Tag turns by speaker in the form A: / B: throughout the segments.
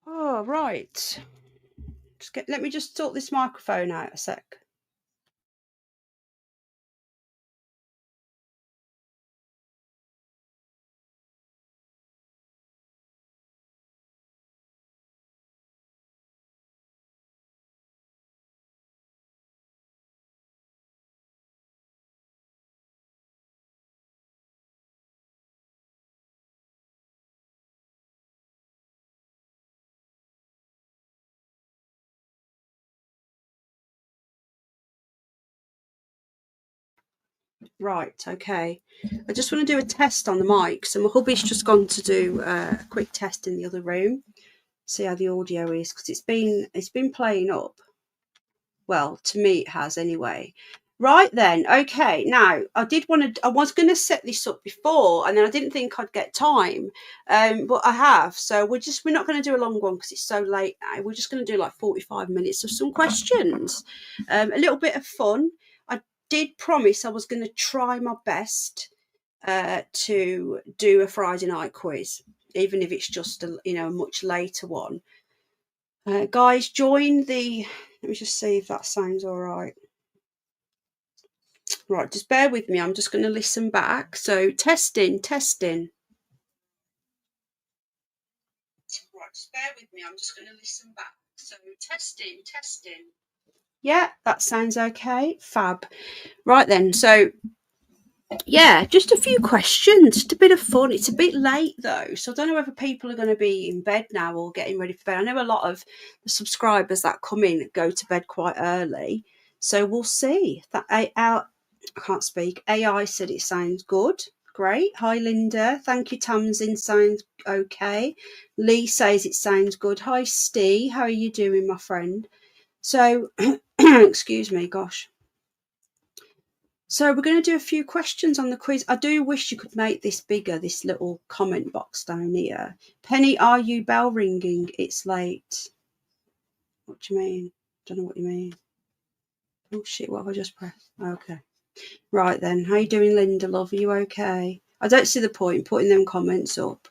A: Oh, right. Let me just sort this microphone out a sec. Right, okay. I just want to do a test on the mic. So my hubby's just gone to do a quick test in the other room, see how the audio is, because it's been playing up. Well, to me it has anyway. Right then, okay. Now I was going to set this up before, and then I didn't think I'd get time, but I have. So we're not going to do a long one because it's so late now. We're just going to do like 45 minutes of some questions, a little bit of fun. I did promise I was going to try my best to do a Friday night quiz, even if it's just a much later one. Guys, join the. Let me just see if that sounds all right. Right, just bear with me. I'm just going to listen back. So, testing. Right, just bear with me. I'm just going to listen back. So, testing. Yeah, that sounds okay. Fab. Right then. So, yeah, just a few questions, just a bit of fun. It's a bit late though, so I don't know whether people are going to be in bed now or getting ready for bed. I know a lot of the subscribers that come in go to bed quite early, so we'll see. I can't speak. AI said it sounds good. Great. Hi, Linda. Thank you, Tamsin. Sounds okay. Lee says it sounds good. Hi, Steve. How are you doing, my friend? So, excuse me, gosh. So we're going to do a few questions on the quiz. I do wish you could make this bigger, this little comment box down here. Penny, are you bell ringing? It's late. What do you mean? Don't know what you mean. Oh shit, what have I just pressed? Okay. Right then. How you doing, Linda, love? Are you okay? I don't see the point in putting them comments up.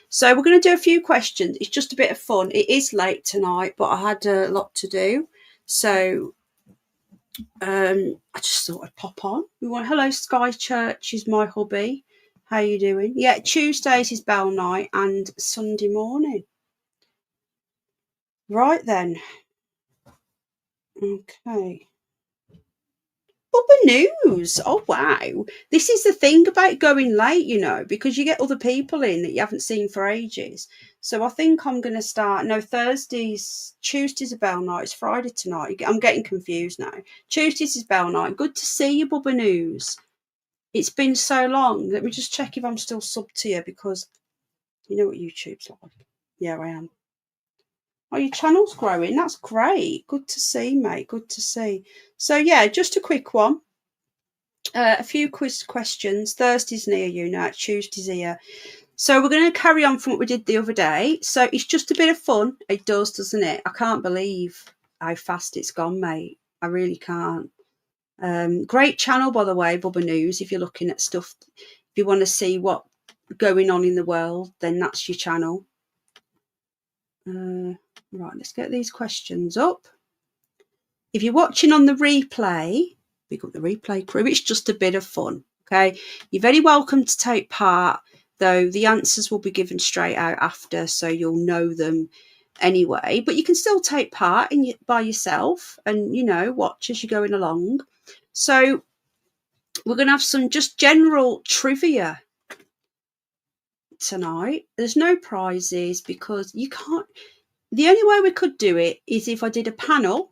A: So we're going to do a few questions. It's just a bit of fun. It is late tonight, but I had a lot to do. So I just thought I'd pop on. We want hello Sky Church is my hubby. How you doing? Yeah, Tuesdays is bell night and Sunday morning. Right then. Okay. Bubba News. Oh wow. This is the thing about going late, because you get other people in that you haven't seen for ages. So I think I'm gonna start. No, Tuesdays are bell night. It's Friday tonight. I'm getting confused now. Tuesdays is bell night. Good to see you, Bubba News. It's been so long. Let me just check if I'm still subbed to you because you know what YouTube's like. Yeah, I am. Oh, your channel's growing. That's great. Good to see, mate. Good to see. So, yeah, just a quick one. A few quiz questions. Thursday's near you now. Tuesday's here. So, we're going to carry on from what we did the other day. So, it's just a bit of fun. It does, doesn't it? I can't believe how fast it's gone, mate. I really can't. Great channel, by the way, Bubba News. If you're looking at stuff, if you want to see what going on in the world, then that's your channel. Right, let's get these questions up. If you're watching on the replay, pick up the replay crew. It's just a bit of fun. Okay, you're very welcome to take part, though the answers will be given straight out after, so you'll know them anyway. But you can still take part by yourself and watch as you're going along. So we're going to have some just general trivia tonight. There's no prizes because you can't. The only way we could do it is if I did a panel.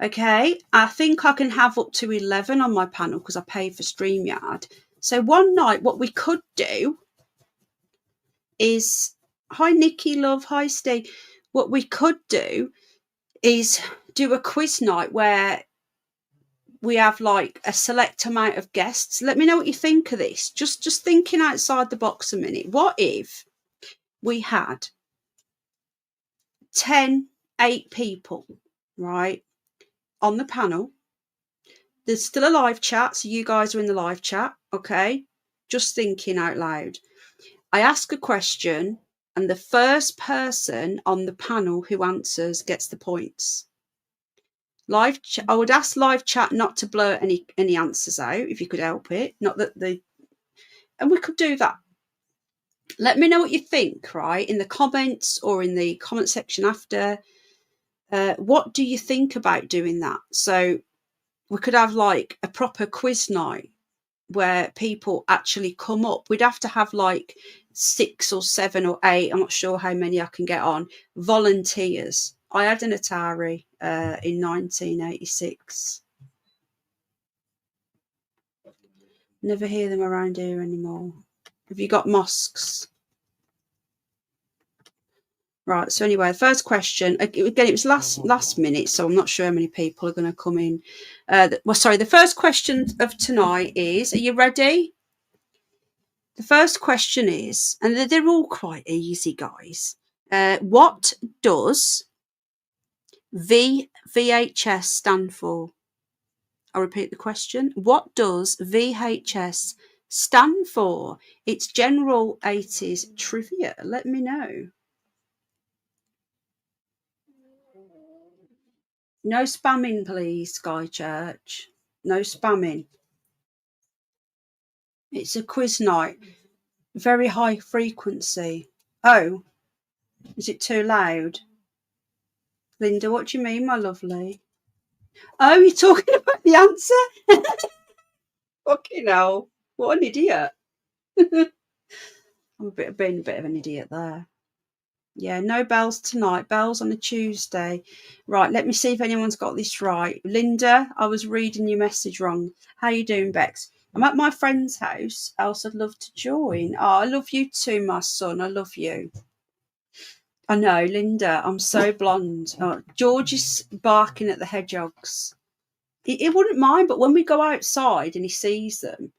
A: Okay, I think I can have up to 11 on my panel because I pay for StreamYard. So one night, what we could do is, hi Nikki, love, hi Steve. What we could do is do a quiz night where we have like a select amount of guests. Let me know what you think of this. Just thinking outside the box a minute. What if we had 8 people, right, on the panel? There's still a live chat, so you guys are in the live chat, okay? Just thinking out loud. I ask a question, and the first person on the panel who answers gets the points. I would ask live chat not to blur any answers out if you could help it. Not that and we could do that. Let me know what you think, right, in the comments or in the comment section after. What do you think about doing that? So we could have like a proper quiz night where people actually come up. We'd have to have like 6 or 7 or 8, I'm not sure how many I can get on, volunteers. I had an Atari in 1986. Never hear them around here anymore. Have you got mosques? Right, so anyway, the first question, again, it was last minute, so I'm not sure how many people are going to come in. The first question of tonight is, are you ready? The first question is, and they're all quite easy, guys. What does VHS stand for? I'll repeat the question. What does VHS stand for? It's general 80s trivia. Let me know. No spamming, please, Sky Church. No spamming. It's a quiz night. Very high frequency. Oh, is it too loud? Linda, what do you mean, my lovely? Oh, you're talking about the answer? Fucking hell. What an idiot. I'm being a bit of an idiot there. Yeah, no bells tonight. Bells on a Tuesday. Right, let me see if anyone's got this right. Linda, I was reading your message wrong. How you doing, Bex? I'm at my friend's house. Else I'd love to join. Oh, I love you too, my son. I love you. I know, Linda. I'm so blonde. Oh, George is barking at the hedgehogs. He wouldn't mind, but when we go outside and he sees them,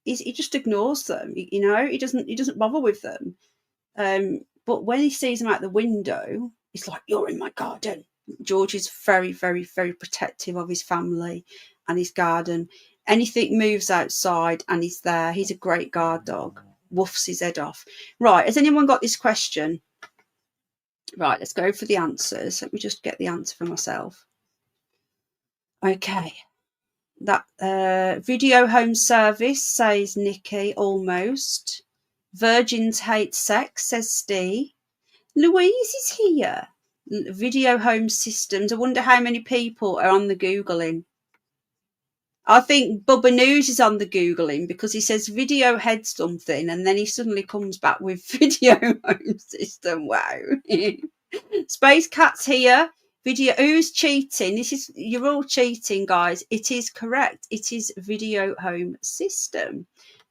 A: he just ignores them. You know, he doesn't bother with them. But when he sees them out the window, he's like, "You're in my garden." George is very, very, very protective of his family and his garden. Anything moves outside and he's there. He's a great guard dog. Woofs his head off. Right, has anyone got this question? Right, let's go for the answers. Let me just get the answer for myself. Okay. That video home service, says Nikki, almost. Virgins hate sex, says Steve. Louise is here. Video home systems. I wonder how many people are on the Googling. I think Bubba News is on the Googling because he says video head something and then he suddenly comes back with video home system. Wow. Space Cat's here. Video. Who's cheating? You're all cheating, guys. It is correct. It is video home system.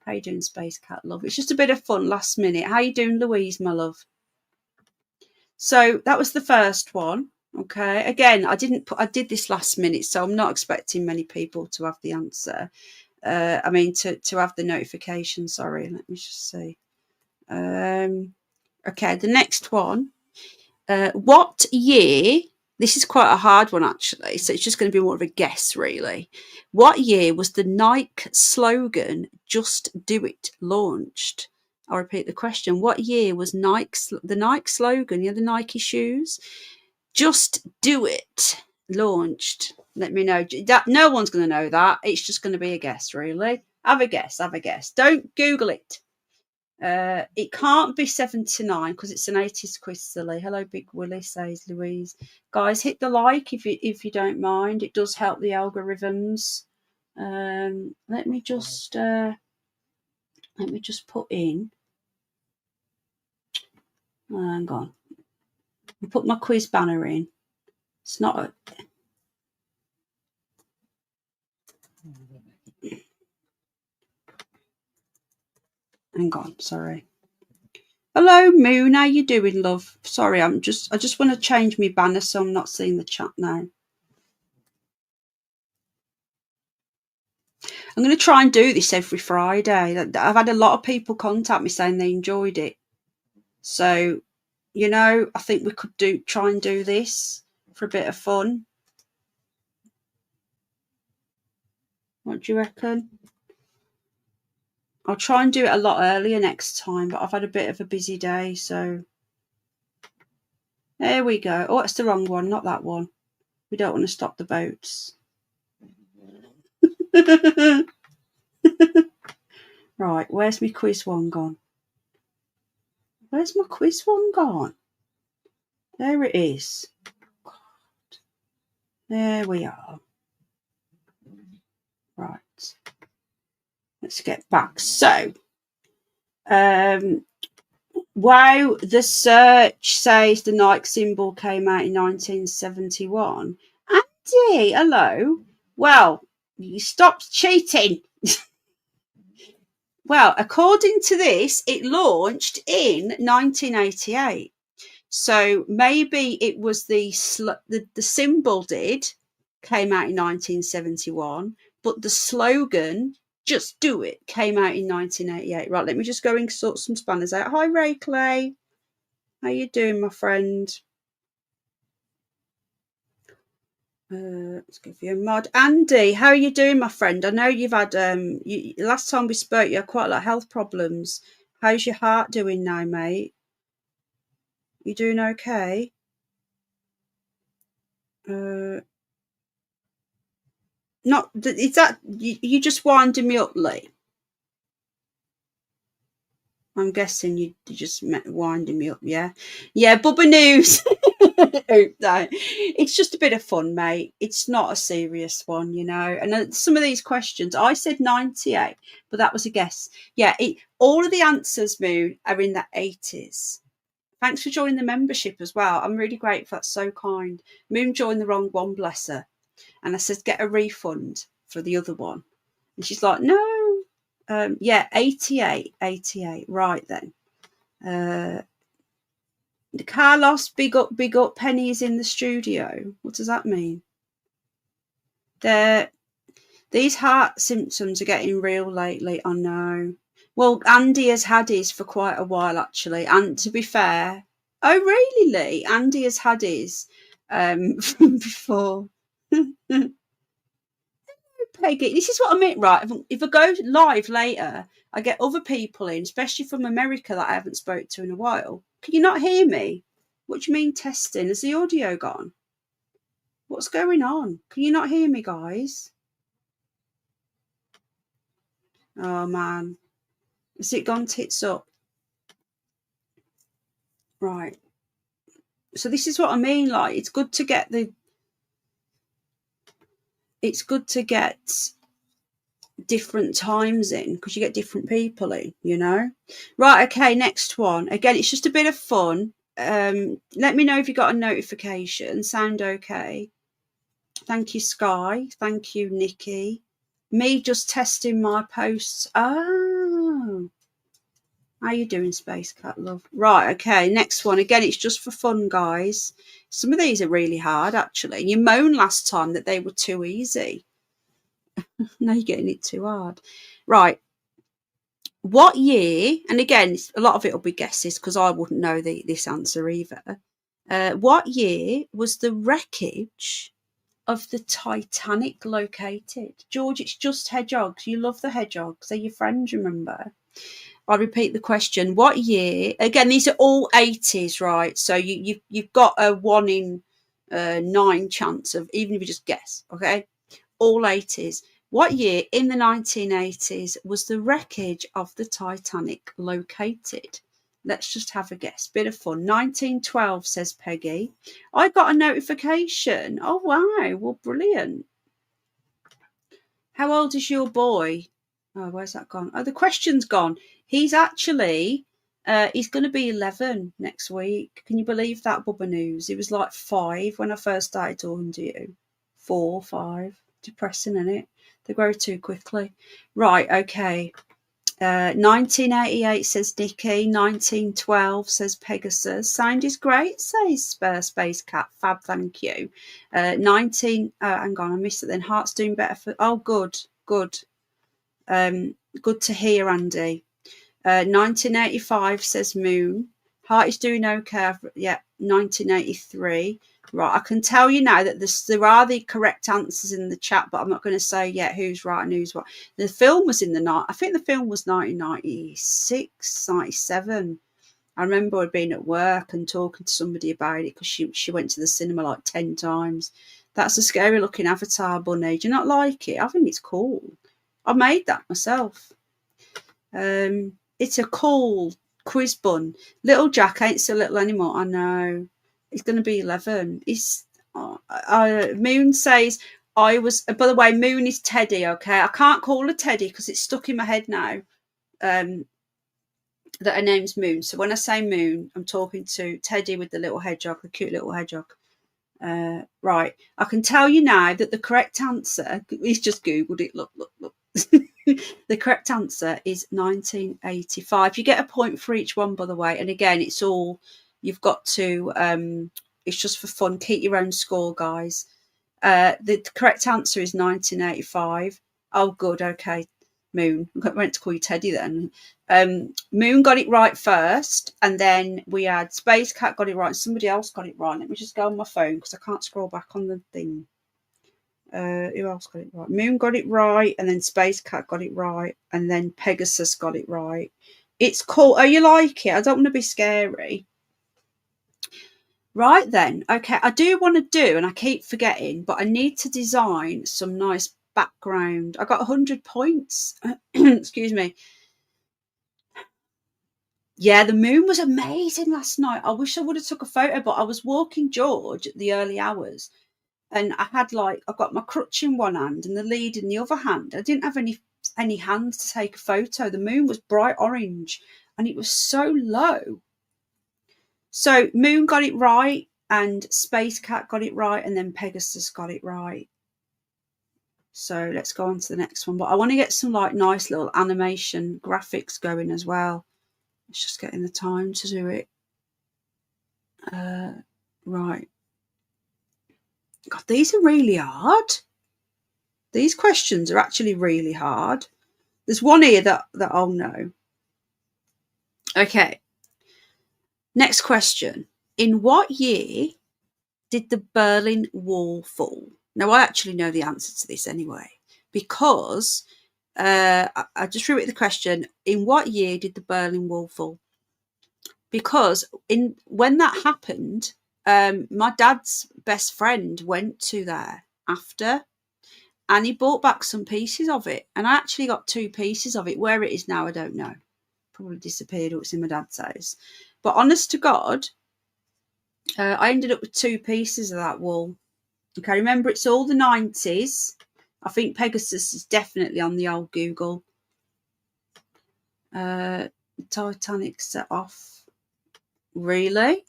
A: How you doing, Space Cat, love? It's just a bit of fun last minute. How you doing, Louise, my love? So that was the first one. Okay. Again, I did this last minute, so I'm not expecting many people to have the answer. To have the notification. Sorry. Let me just see. Okay. The next one. What year? This is quite a hard one, actually. So it's just going to be more of a guess, really. What year was the Nike slogan "Just Do It" launched? I'll repeat the question. What year was the Nike slogan, the Nike shoes, "Just Do It" launched? Let me know. No one's going to know that. It's just going to be a guess, really. Have a guess. Don't Google it. It can't be 79 because it's an 80s quiz, silly. Hello, Big Willie, says Louise. Guys, hit the like if you don't mind. It does help the algorithms. Let me just put in. Hang on. I'll put my quiz banner in. It's not. Hang on. Sorry. Hello, Moon. How you doing, love? Sorry, I just want to change my banner so I'm not seeing the chat now. I'm going to try and do this every Friday. I've had a lot of people contact me saying they enjoyed it. So, I think we could try and do this for a bit of fun. What do you reckon? I'll try and do it a lot earlier next time, but I've had a bit of a busy day, so There we go. Oh, it's the wrong one, not that one. We don't want to stop the boats. Right, where's my quiz one gone? Where's my quiz one gone? There it is. There we are. Right. Let's get back. So, wow, the search says the Nike symbol came out in 1971. Andy, hello. Well, you stopped cheating. Well, according to this, it launched in 1988. So maybe it was the symbol came out in 1971, but the slogan "Just Do It" came out in 1988. Right, let me just go and sort some spanners out. Hi, Ray Clay. How you doing, my friend? Let's give you a mod. Andy, how are you doing, my friend? I know you've had last time we spoke, you had quite a lot of health problems. How's your heart doing now, mate? You doing okay? Not is that you just winding me up, Lee? I'm guessing you just winding me up, yeah? Yeah, Bubba News. No, it's just a bit of fun, mate. It's not a serious one, you know. And some of these questions, I said 98, but that was a guess. Yeah, all of the answers, Moon, are in the 80s. Thanks for joining the membership as well. I'm really grateful. That's so kind. Moon joined the wrong one, bless her. And I said, get a refund for the other one. And she's like, no. Yeah, 88. Right then. Carlos, big up. Penny is in the studio. What does that mean? These heart symptoms are getting real lately. I know. Well, Andy has had his for quite a while, actually. And to be fair, oh, really, Lee? Andy has had his before. Peggy, this is what I meant, right? If I go live later, I get other people in, especially from America that I haven't spoke to in a while. Can you not hear me? What do you mean testing? Has the audio gone? What's going on? Can you not hear me, guys? Oh, man. Has it gone tits up? Right. So this is what I mean. Like, it's good to get different times in because you get different people in, you know. Right, okay, next one. Again, it's just a bit of fun. Let me know if you got a notification. Sound okay? Thank you, Sky. Thank you, Nikki. Me just testing my posts. Oh, how you doing, Space Cat Love? Right, okay, next one. Again, it's just for fun, guys. Some of these are really hard, actually. You moaned last time that they were too easy. Now you're getting it too hard. Right. What year, and again, a lot of it will be guesses because I wouldn't know this answer either. What year was the wreckage of the Titanic located? George, it's just hedgehogs. You love the hedgehogs. They're your friends, remember? I'll repeat the question. What year? Again, these are all 80s, right? So you've got a 1 in 9 chance of, even if you just guess, okay? All 80s. What year in the 1980s was the wreckage of the Titanic located? Let's just have a guess. Bit of fun. 1912, says Peggy. I got a notification. Oh, wow. Well, brilliant. How old is your boy? Oh, where's that gone? Oh, the question's gone. He's actually, he's going to be 11 next week. Can you believe that, Bubba News? He was like 5 when I first started talking to you. 4, 5. Depressing, isn't it? They grow too quickly. Right, okay. 1988, says Nikki. 1912, says Pegasus. Sound is great, says Space Cat. Fab, thank you. Hang on, I missed it then. Heart's doing better for... Oh, good. Good to hear, Andy. 1985, says Moon. Heart is doing okay. Yeah, 1983. Right, I can tell you now that there are the correct answers in the chat, but I'm not going to say yet who's right and who's what. The film was I think the film was 1996, 97. I remember I'd been at work and talking to somebody about it because she went to the cinema like 10 times. That's a scary looking Avatar bunny. Do you not like it? I think it's cool. I made that myself. It's a cool quiz bun. Little Jack ain't so little anymore. I know. He's going to be 11. Moon says, I was, by the way, Moon is Teddy, okay? I can't call her Teddy because it's stuck in my head now that her name's Moon. So when I say Moon, I'm talking to Teddy with the little hedgehog, the cute little hedgehog. Right. I can tell you now that the correct answer, he's just Googled it. Look. The correct answer is 1985. You get a point for each one, by the way. And again, it's all, you've got to, it's just for fun. Keep your own score, guys. The correct answer is 1985. Oh, good. Okay. Moon. I meant to call you Teddy then. Moon got it right first, and then we had Space Cat got it right, and somebody else got it right. Let me just go on my phone because I can't scroll back on the thing. Who else got it right? Moon got it right, and then Space Cat got it right, and then Pegasus got it right. It's cool. Oh, you like it? I don't want to be scary. Right then. Okay, I do want to do, and I keep forgetting, but I need to design some nice background. I got 100 points. Excuse me. Yeah, the moon was amazing last night. I wish I would have took a photo, but I was walking George at the early hours, and I got my crutch in one hand and the lead in the other hand. I didn't have any hands to take a photo. The moon was bright orange and it was so low. So Moon got it right, and Space Cat got it right, and then Pegasus got it right. So let's go on to the next one. But I want to get some like nice little animation graphics going as well. It's just getting the time to do it. Right. God, these are really hard. These questions are actually really hard. There's one here that I'll know. Okay. Next question. In what year did the Berlin Wall fall? Now, I actually know the answer to this anyway, because I just reread the question. In what year did the Berlin Wall fall? Because when that happened, my dad's best friend went to there after, and he brought back some pieces of it. And I actually got 2 pieces of it. Where it is now, I don't know. Probably disappeared, or it's in my dad's house. But honest to God, I ended up with 2 pieces of that wall. Okay, remember, it's all the 90s. I think Pegasus is definitely on the old Google. Titanic set off. Really?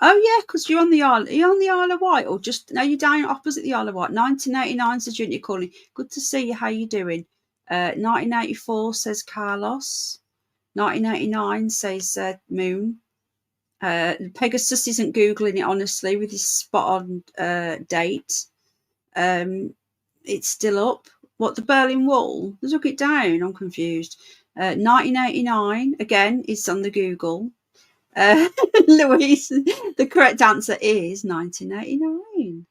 A: Oh yeah, because you're on the Isle. Are you on the Isle of Wight, or just no? You're down opposite the Isle of Wight. 1989 says Junior calling. Good to see you. How you doing? 1984 says Carlos. 1989 says Moon. Pegasus isn't googling it honestly with his spot on date. It's still up. What, the Berlin Wall? Let's look it down. I'm confused. 1989 again is on the Google. Louise, the correct answer is 1989.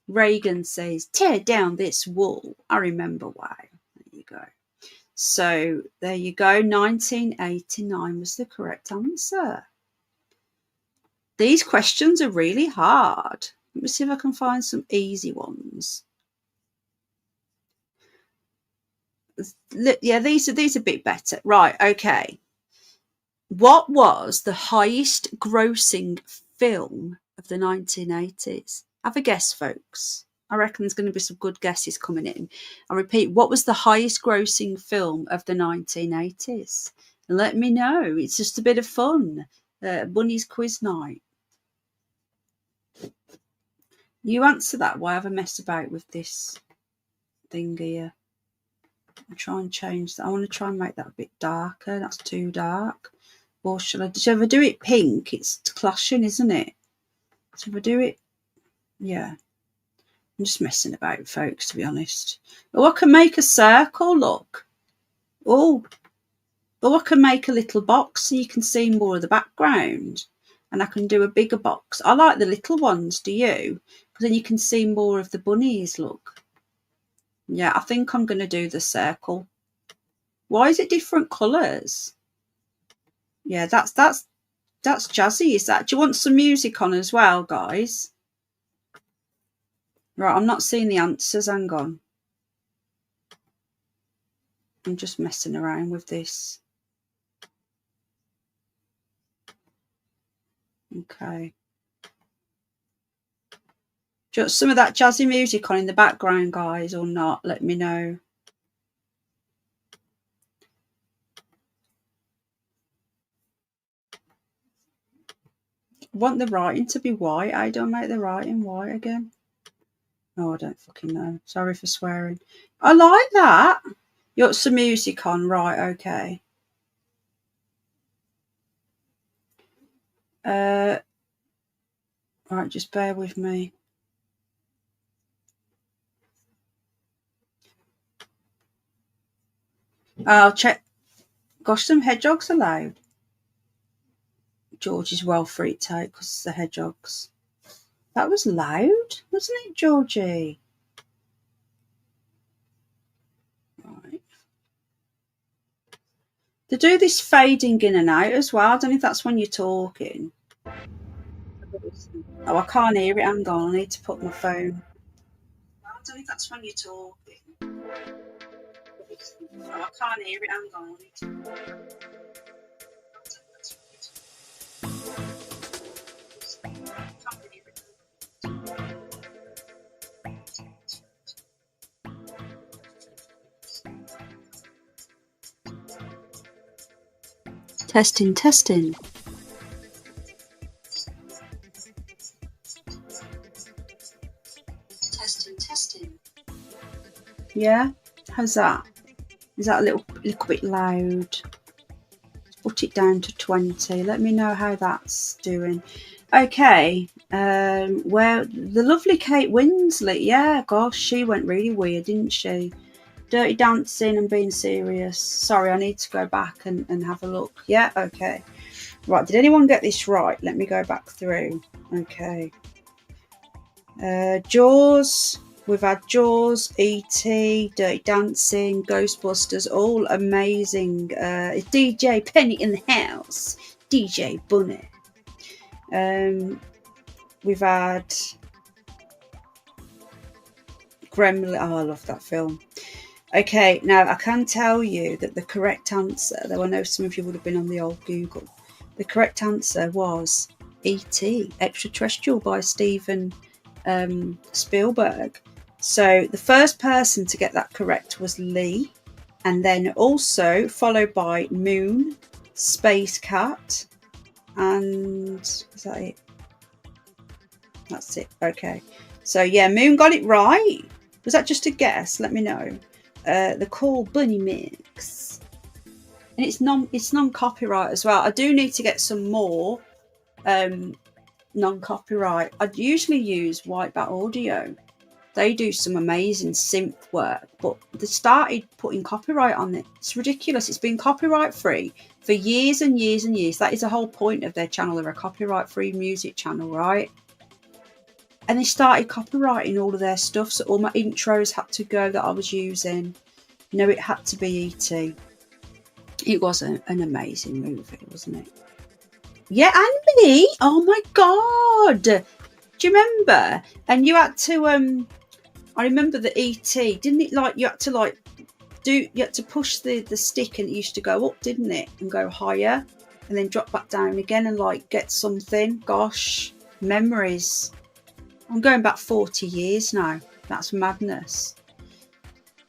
A: Reagan says, tear down this wall. I remember why. There you go. So there you go. 1989 was the correct answer. These questions are really hard. Let me see if I can find some easy ones. Yeah, these are a bit better. Right, okay. What was the highest grossing film of the 1980s? Have a guess, folks. I reckon there's going to be some good guesses coming in. I repeat, what was the highest grossing film of the 1980s? Let me know. It's just a bit of fun. Bunny's quiz night. You answer that. Why have I messed about with this thing here? I'll try and change that. I want to try and make that a bit darker. That's too dark. Or should I ever do it pink? It's clashing, isn't it? So if I do it, yeah. I'm just messing about, folks, to be honest. Oh, I can make a circle, look. Oh, I can make a little box so you can see more of the background. And I can do a bigger box. I like the little ones, do you? Because then you can see more of the bunnies, look. Yeah, I think I'm going to do the circle. Why is it different colours? Yeah, that's jazzy, is that? Do you want some music on as well, guys? Right, I'm not seeing the answers. Hang on. I'm just messing around with this. Okay. Do you want some of that jazzy music on in the background, guys, or not? Let me know. I want the writing to be white. I don't make the writing white again. Oh, I don't fucking know. Sorry for swearing. I like that. You got some music on, right? Okay. Right, just bear with me. I'll check. Gosh, some hedgehogs allowed. George is well free to take because it's the hedgehogs. That was loud, wasn't it, Georgie? Right. They do this fading in and out as well. I don't know if that's when you're talking. Oh, I can't hear it. Hang on, I need to put my phone. I don't know if that's when you're talking. Oh, I can't hear it. Hang on, I need to. Testing, testing. Testing, testing. Yeah, how's that? Is that a little bit loud? Put it down to 20. Let me know how that's doing. Okay, where the lovely Kate Winslet, yeah, gosh, she went really weird, didn't she? Dirty Dancing and Being Serious. Sorry, I need to go back and have a look. Yeah, okay. Right, did anyone get this right? Let me go back through. Okay. Jaws. We've had Jaws, E.T., Dirty Dancing, Ghostbusters, all amazing. DJ Penny in the house. DJ Bunny. We've had Gremlins. Oh, I love that film. Okay, now I can tell you that the correct answer, though I know some of you would have been on the old Google, the correct answer was E.T., Extraterrestrial by Steven Spielberg. So the first person to get that correct was Lee, and then also followed by Moon, Space Cat, and is that it? That's it. Okay. So yeah, Moon got it right. Was that just a guess? Let me know. The Cool Bunny Mix, and it's non-copyright as well. I do need to get some more non-copyright. I'd usually use Whitebat Audio. They do some amazing synth work, but they started putting copyright on it. It's ridiculous. It's been copyright free for years and years and years. That is the whole point of their channel. They're a copyright free music channel, right? And they started copyrighting all of their stuff, so all my intros had to go that I was using. No, it had to be E.T. It was an amazing movie, wasn't it? Yeah, and me. Oh my god! Do you remember? And you had to I remember the E.T. Didn't it? Like you had to push the stick, and it used to go up, didn't it? And go higher, and then drop back down again, and like get something. Gosh, memories. I'm going back 40 years now. That's madness.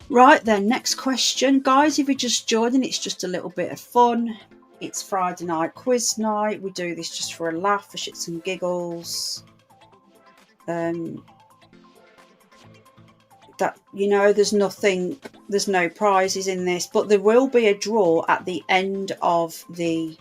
A: Right then, next question. Guys, if you're just joining, it's just a little bit of fun. It's Friday night quiz night. We do this just for a laugh, for shits and giggles. That, you know, there's no prizes in this, but there will be a draw at the end of the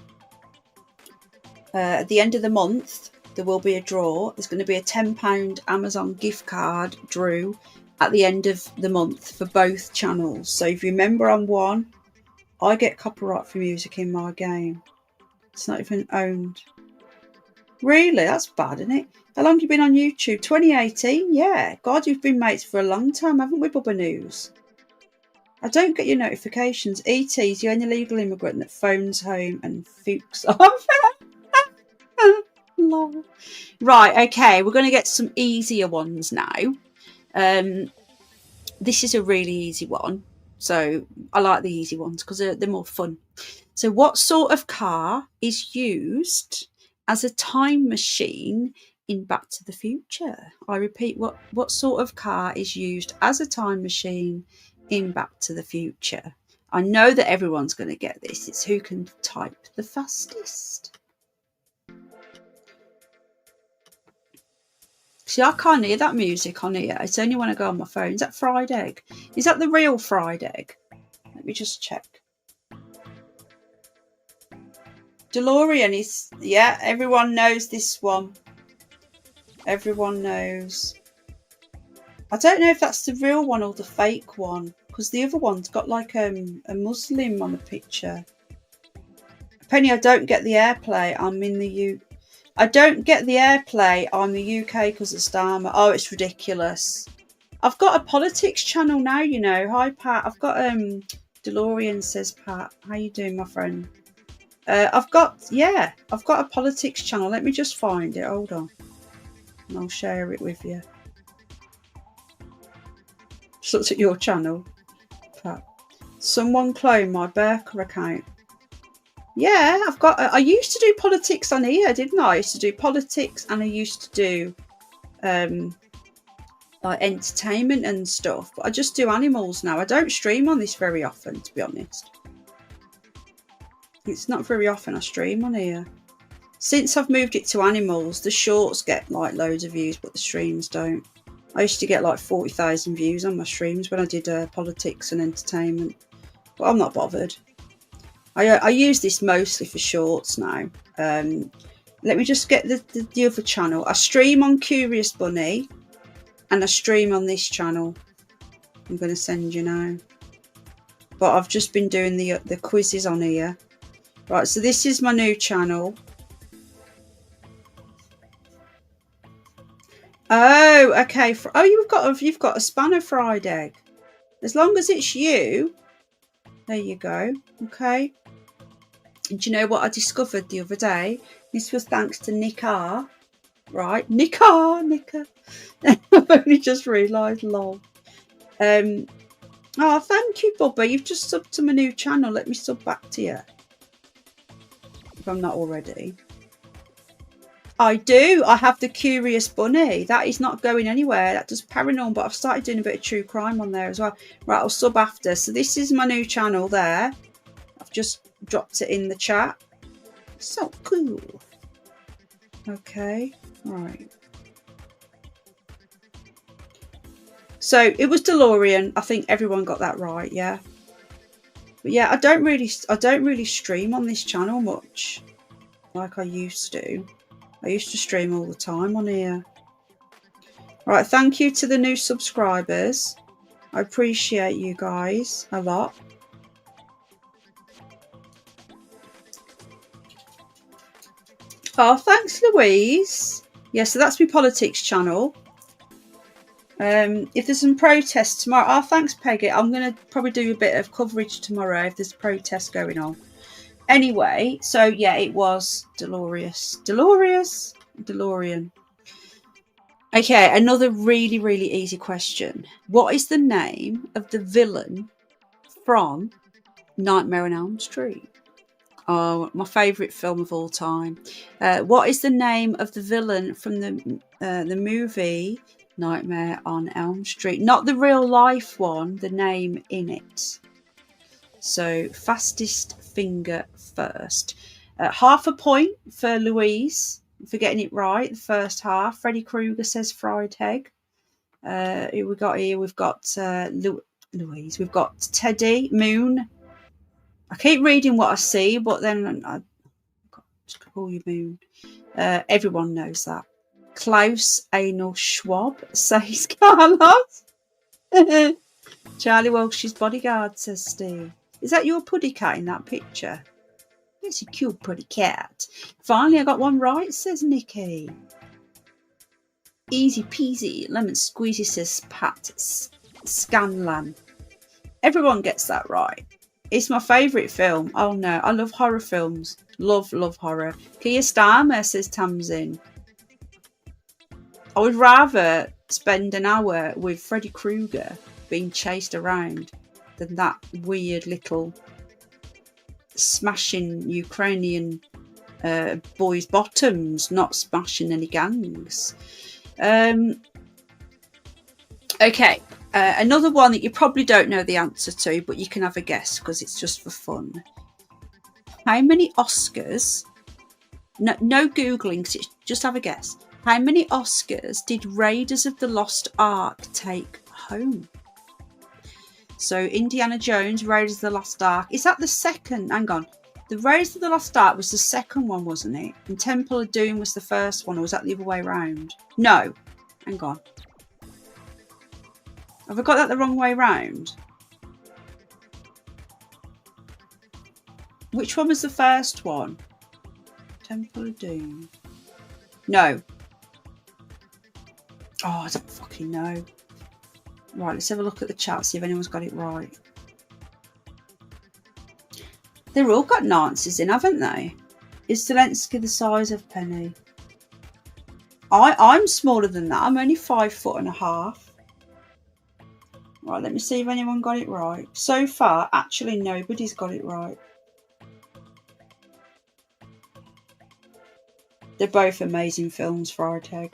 A: month. There will be a draw. There's going to be a £10 Amazon gift card drew at the end of the month for both channels. So if you remember on one, I get copyright for music in my game. It's not even owned. Really? That's bad, isn't it? How long have you been on YouTube? 2018? Yeah. God, you've been mates for a long time, haven't we, Bubba News? I don't get your notifications. E.T.'s the only legal immigrant that phones home and fooks off. Right, okay, we're going to get some easier ones now. This is a really easy one. So I like the easy ones because they're more fun. So what sort of car is used as a time machine in Back to the Future? I repeat, what sort of car is used as a time machine in Back to the Future? I know that everyone's going to get this. It's who can type the fastest. See, I can't hear that music on here. It's only when I go on my phone. Is that fried egg? Is that the real fried egg? Let me just check. DeLorean is, yeah, everyone knows this one. Everyone knows. I don't know if that's the real one or the fake one, because the other one's got like a Muslim on the picture. Penny, I don't get the airplay. I'm in the I don't get the airplay. I'm the UK because of Starmer. Oh, it's ridiculous. I've got a politics channel now, you know. Hi, Pat. I've got DeLorean, says Pat. How you doing, my friend? I've got a politics channel. Let me just find it. Hold on. And I'll share it with you. Just looked at your channel, Pat. Someone cloned my Berker account. Yeah, I've got. I used to do politics on here, didn't I? I used to do politics, and I used to do like entertainment and stuff. But I just do animals now. I don't stream on this very often, to be honest. It's not very often I stream on here. Since I've moved it to animals, the shorts get like loads of views, but the streams don't. I used to get like 40,000 views on my streams when I did politics and entertainment, but I'm not bothered. I use this mostly for shorts now. Let me just get the other channel. I stream on Curious Bunny, and I stream on this channel. I'm going to send you now. But I've just been doing the quizzes on here. Right, so this is my new channel. Oh, okay. You've got a spanner fried egg. As long as it's you. There you go. Okay. And do you know what I discovered the other day? This was thanks to Nick R. Right, Nick R. I've only just realised, lol. Oh, thank you, Bubba. You've just subbed to my new channel. Let me sub back to you, if I'm not already. I do. I have the Curious Bunny. That is not going anywhere. That does paranormal, but I've started doing a bit of true crime on there as well. Right, I'll sub after. So this is my new channel there. I've just dropped it in the chat. So cool. Okay, right. So it was DeLorean. I think everyone got that right, yeah. But yeah, I don't really stream on this channel much like I used to. I used to stream all the time on here. Right, thank you to the new subscribers. I appreciate you guys a lot. Oh, thanks, Louise. Yeah, so that's my politics channel. If there's some protests tomorrow, oh, thanks, Peggy. I'm going to probably do a bit of coverage tomorrow if there's protests going on. Anyway, so yeah, it was DeLorean. Okay, another really, really easy question. What is the name of the villain from Nightmare on Elm Street? Oh, my favourite film of all time. What is the name of the villain from the movie Nightmare on Elm Street? Not the real life one, the name in it. So, fastest finger first. Half a point for Louise for getting it right, the first half. Freddy Krueger says fried egg. Who we got here? We've got Louise. We've got Teddy, Moon. I keep reading what I see, but then I just call you Moon. Everyone knows that. Klaus Anal Schwab says Carlos. Charlie Welsh's bodyguard, says Steve. Is that your puddy cat in that picture? It's a cute puddy cat. Finally, I got one right, says Nikki. Easy peasy, lemon squeezy, says Pat Scanlan. Everyone gets that right. It's my favourite film. Oh no, I love horror films. Love horror. Keir Starmer, says Tamsin. I would rather spend an hour with Freddy Krueger being chased around than that weird little smashing Ukrainian boys' bottoms, not smashing any gangs. Okay, another one that you probably don't know the answer to, but you can have a guess because it's just for fun. How many Oscars? No Googling, just have a guess. How many Oscars did Raiders of the Lost Ark take home? So Indiana Jones, Raiders of the Lost Ark. Is that the second? Hang on. The Raiders of the Lost Ark was the second one, wasn't it? And Temple of Doom was the first one, or was that the other way around? No. Hang on. Have I got that the wrong way round? Which one was the first one? Temple of Doom. No. Oh, I don't fucking know. Right, let's have a look at the chat, see if anyone's got it right. They've all got Nazis in, haven't they? Is Zelensky the size of Penny? I'm smaller than that. I'm only 5'1.5". Right, let me see if anyone got it right. So far, actually, nobody's got it right. They're both amazing films, Fried Egg.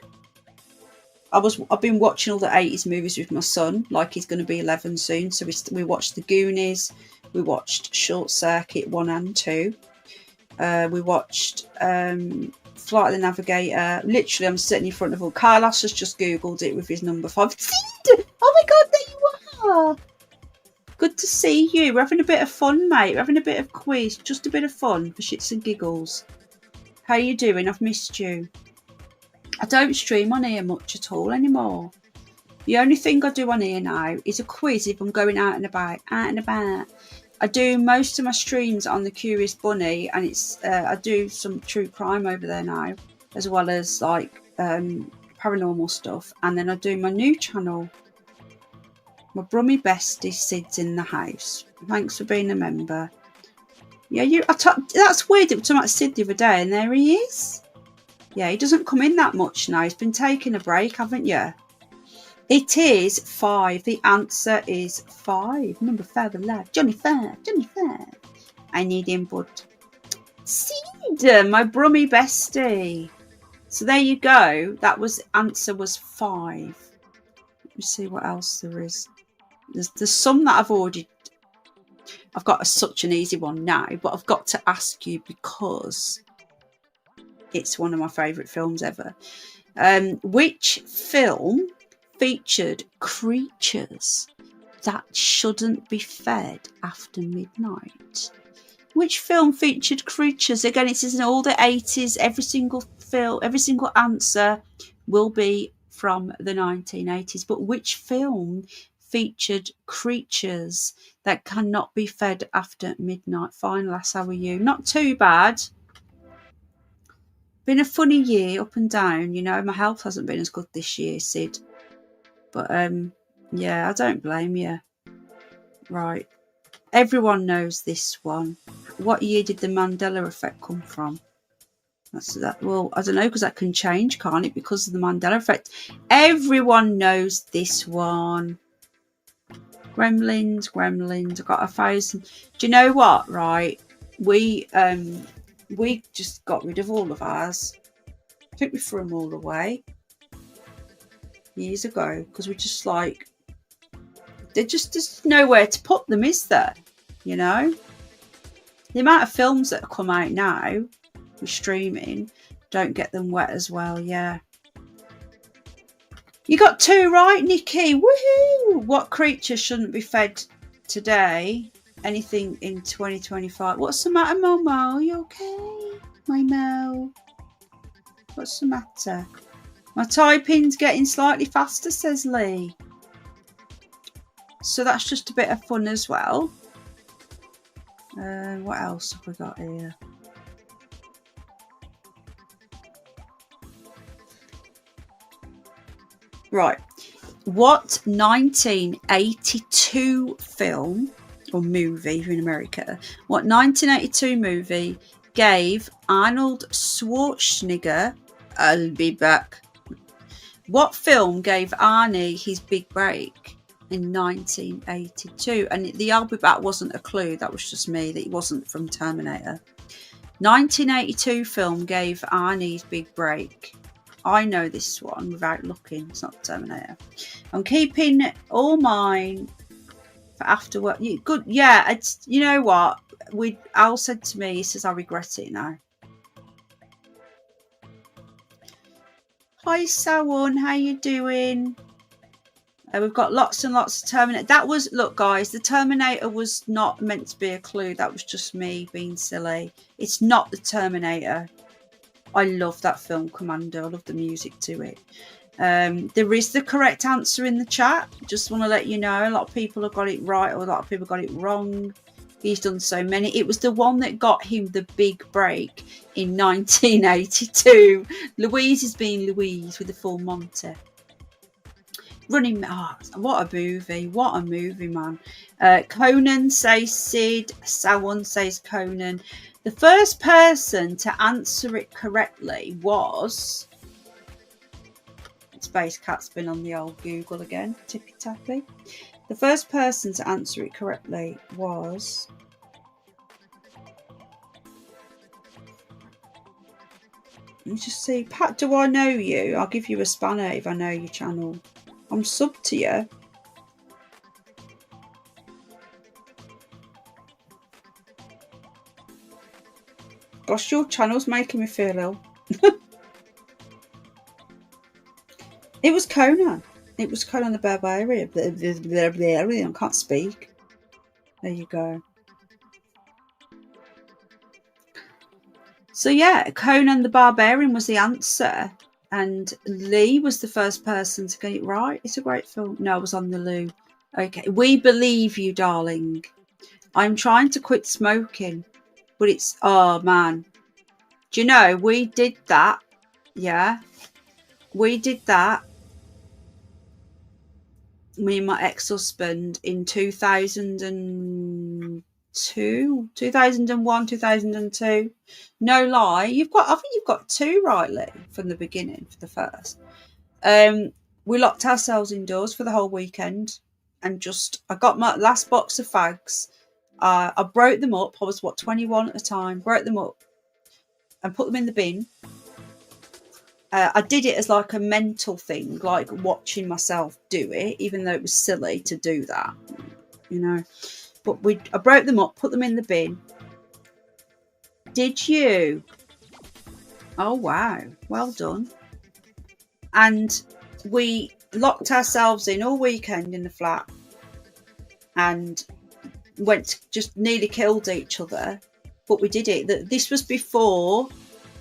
A: I've been watching all the 80s movies with my son, like he's going to be 11 soon. So we watched The Goonies, we watched Short Circuit 1 and 2. We watched Flight of the Navigator. Literally, I'm sitting in front of all. Carlos has just Googled it with his number 5. Oh my God, there you are. Good to see you. We're having a bit of fun, mate. We're having a bit of quiz. Just a bit of fun for shits and giggles. How you doing? I've missed you. I don't stream on here much at all anymore. The only thing I do on here now is a quiz if I'm going out and about. I do most of my streams on the Curious Bunny, and it's I do some true crime over there now, as well as like paranormal stuff. And then I do my new channel. My brummy bestie Sid's in the house. Thanks for being a member. Yeah, that's weird. It was talking about Sid the other day, and there he is. Yeah, he doesn't come in that much now. He's been taking a break, haven't you? It is 5. The answer is 5. Number 5 alive. Johnny 5. I need input. Sid, my brummy bestie. So there you go. That was answer was 5. Let me see what else there is. There's some that I've already. I've got such an easy one now, but I've got to ask you because it's one of my favourite films ever. Which film featured creatures that shouldn't be fed after midnight? Which film featured creatures? Again, it's in all the 80s. Every single film, every single answer will be from the 1980s. But which film featured creatures that cannot be fed after midnight? Fine, lass, how are you? Not too bad. Been a funny year, up and down. You know, my health hasn't been as good this year, Sid. But yeah, I don't blame you. Right, everyone knows this one. What year did the Mandela effect come from? That's that. Well, I don't know, because that can change, can't it? Because of the Mandela effect. Everyone knows this one. Gremlins. I got 1,000. Do you know what? Right, we just got rid of all of ours. I think we threw them all away years ago because we're just like, there's nowhere to put them, is there? You know, the amount of films that come out now with streaming don't get them wet as well. Yeah, you got 2 right, Nikki. Woohoo! What creature shouldn't be fed today? Anything in 2025? What's the matter, Momo? Are you okay, my Mo? What's the matter? My typing's getting slightly faster, says Lee. So that's just a bit of fun as well. What else have we got here? Right. What 1982 film or movie in America? What 1982 movie gave Arnold Schwarzenegger? I'll be back. What film gave Arnie his big break in 1982? And the I'll be back wasn't a clue. That was just me. That it wasn't from Terminator. 1982 film gave Arnie his big break. I know this one without looking. It's not Terminator. I'm keeping all mine for after work. Good. Yeah. It's, you know what? Al said to me, he says, I regret it now. Hi, Sawon. How you doing? We've got lots and lots of Terminator. That was, look, guys, the Terminator was not meant to be a clue. That was just me being silly. It's not the Terminator. I love that film, Commando. I love the music to it. There is the correct answer in the chat. Just want to let you know, a lot of people have got it right, or a lot of people got it wrong. He's done so many. It was the one that got him the big break in 1982. Louise is being Louise with the full Monty. Running, oh, what a movie. What a movie, man. Conan says Sid. Sawon says Conan. The first person to answer it correctly was... Space Cat's been on the old Google again. Tippy tappy. The first person to answer it correctly was... Let me just see. Pat, do I know you? I'll give you a spanner if I know your channel. I'm sub to you. Gosh, your channel's making me feel ill. It was Conan. It was Conan the Barbarian. I can't speak. There you go. So yeah, Conan the Barbarian was the answer. And Lee was the first person to get it right. It's a great film. No, I was on the loo. Okay. We believe you, darling. I'm trying to quit smoking. But it's, oh man. Do you know, we did that. Yeah. We did that. Me and my ex-husband in 2001, 2002. No lie. I think you've got two right, Lee, from the beginning, for the first. We locked ourselves indoors for the whole weekend and I got my last box of fags. I broke them up. I was 21 at the time. Broke them up and put them in the bin. I did it as like a mental thing, like watching myself do it, even though it was silly to do that, you know. But I broke them up, put them in the bin. Did you? Oh wow, well done. And we locked ourselves in all weekend in the flat and just nearly killed each other. But we did it. This was before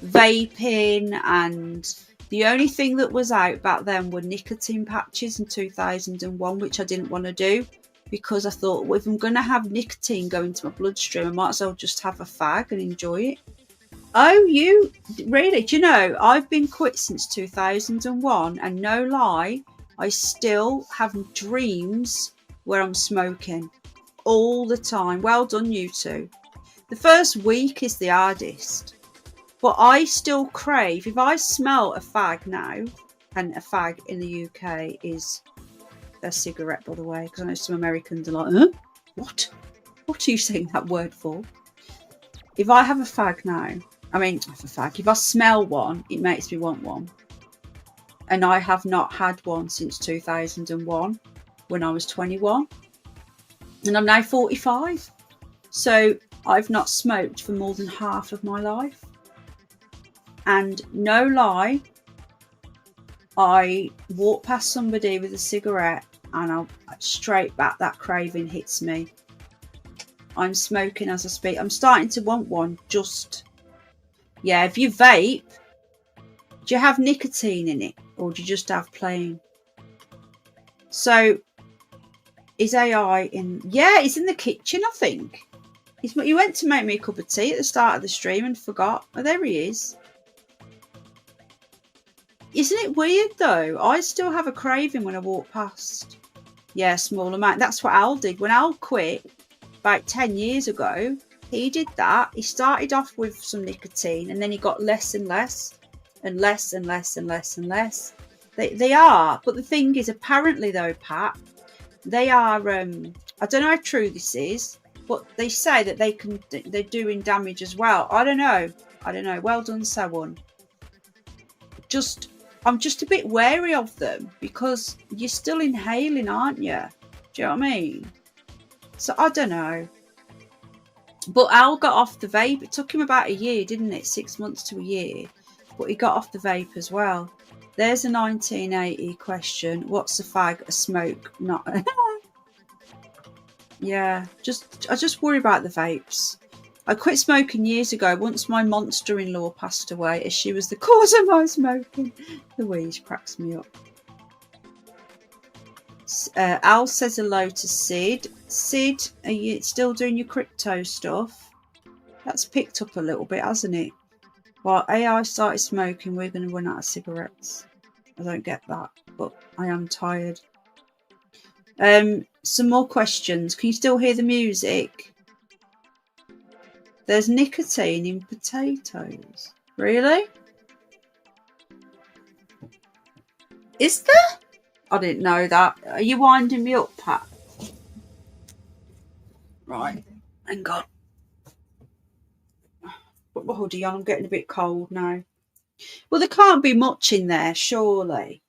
A: vaping, and the only thing that was out back then were nicotine patches in 2001, which I didn't want to do because I thought, well, if I'm going to have nicotine go into my bloodstream, I might as well just have a fag and enjoy it. Oh, you really? Do you know, I've been quit since 2001, and no lie, I still have dreams where I'm smoking all the time. Well done, you two. The first week is the hardest. But I still crave, if I smell a fag now, and a fag in the UK is a cigarette, by the way, because I know some Americans are like, huh? What? What are you saying that word for? If I have a fag now, if I smell one, it makes me want one. And I have not had one since 2001, when I was 21. And I'm now 45. So I've not smoked for more than half of my life. And no lie, I walk past somebody with a cigarette and I'll straight back, that craving hits me. I'm smoking as I speak. I'm starting to want one. Yeah, if you vape, do you have nicotine in it or do you just have plain? So is AI in? Yeah, it's in the kitchen, I think. He went to make me a cup of tea at the start of the stream and forgot. Oh, there he is. Isn't it weird though? I still have a craving when I walk past. Yeah, small amount. That's what Al did. When Al quit about 10 years ago, he did that. He started off with some nicotine and then he got less and less and less and less and less and less. They are. But the thing is, apparently though, Pat, they are, I don't know how true this is, but they say that they're doing damage as well. I don't know. Well done, Sawan. I'm just a bit wary of them because you're still inhaling, aren't you? Do you know what I mean? So I don't know. But Al got off the vape. It took him about a year, didn't it? 6 months to a year. But he got off the vape as well. There's a 1980 question. What's a fag? A smoke? Not. Yeah. I just worry about the vapes. I quit smoking years ago once my monster-in-law passed away as she was the cause of my smoking. Louise cracks me up. Al says hello to Sid. Sid, are you still doing your crypto stuff? That's picked up a little bit, hasn't it? While AI started smoking, we're going to run out of cigarettes. I don't get that, but I am tired. Some more questions. Can you still hear the music? There's nicotine in potatoes. Really? Is there? I didn't know that. Are you winding me up, Pat? Right. Hang on. Put my hoodie on. I'm getting a bit cold now. Well, there can't be much in there, surely.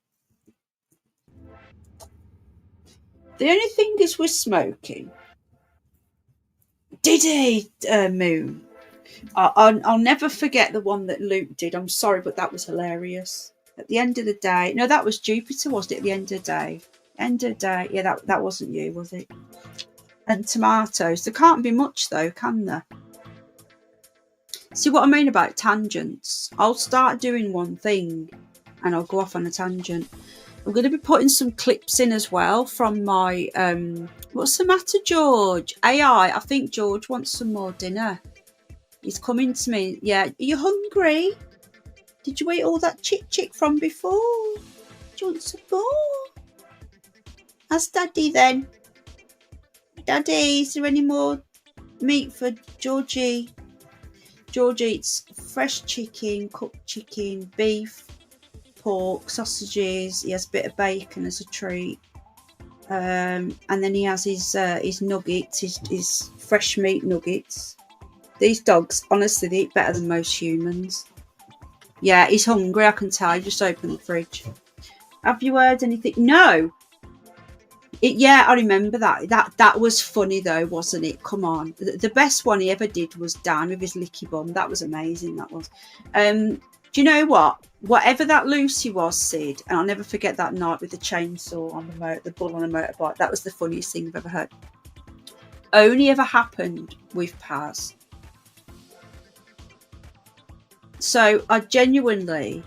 A: The only thing is with smoking. Did he, Moon? I'll never forget the one that Luke did. I'm sorry, but that was hilarious. At the end of the day, no, that was Jupiter, wasn't it? At the end of the day, yeah, that wasn't you, was it? And tomatoes. There can't be much though, can there? See what I mean about tangents? I'll start doing one thing, and I'll go off on a tangent. I'm going to be putting some clips in as well from my. What's the matter, George? AI. I think George wants some more dinner. He's coming to me. Yeah, are you hungry? Did you eat all that chick from before? Do you want some more? Ask Daddy then. Daddy, is there any more meat for Georgie? George eats fresh chicken, cooked chicken, beef, pork, sausages. He has a bit of bacon as a treat. And then he has his nuggets, his fresh meat nuggets. These dogs, honestly, they eat better than most humans. Yeah, he's hungry, I can tell. He just opened the fridge. Have you heard anything? No. Yeah, I remember that. That was funny though, wasn't it? Come on. The best one he ever did was Dan with his licky bum. That was amazing, that was. Do you know what? Whatever that Lucy was, Sid, and I'll never forget that night with the chainsaw on the bull on a motorbike. That was the funniest thing I've ever heard. Only ever happened with Paz. So I genuinely...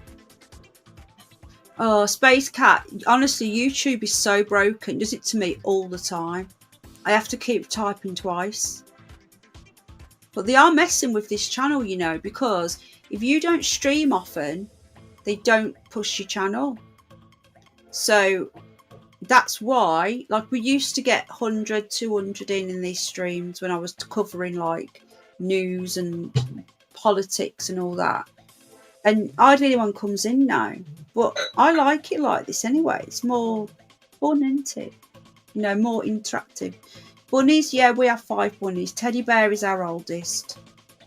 A: Oh, Space Cat, honestly, YouTube is so broken. Does it to me all the time. I have to keep typing twice. But they are messing with this channel, you know, because if you don't stream often, they don't push your channel. So that's why, like, we used to get 100, 200 in these streams when I was covering, like, news and politics and all that. And hardly anyone comes in now. But I like it like this anyway. It's more fun, isn't it? You know, more interactive. Bunnies, yeah, we have 5 bunnies. Teddy Bear is our oldest.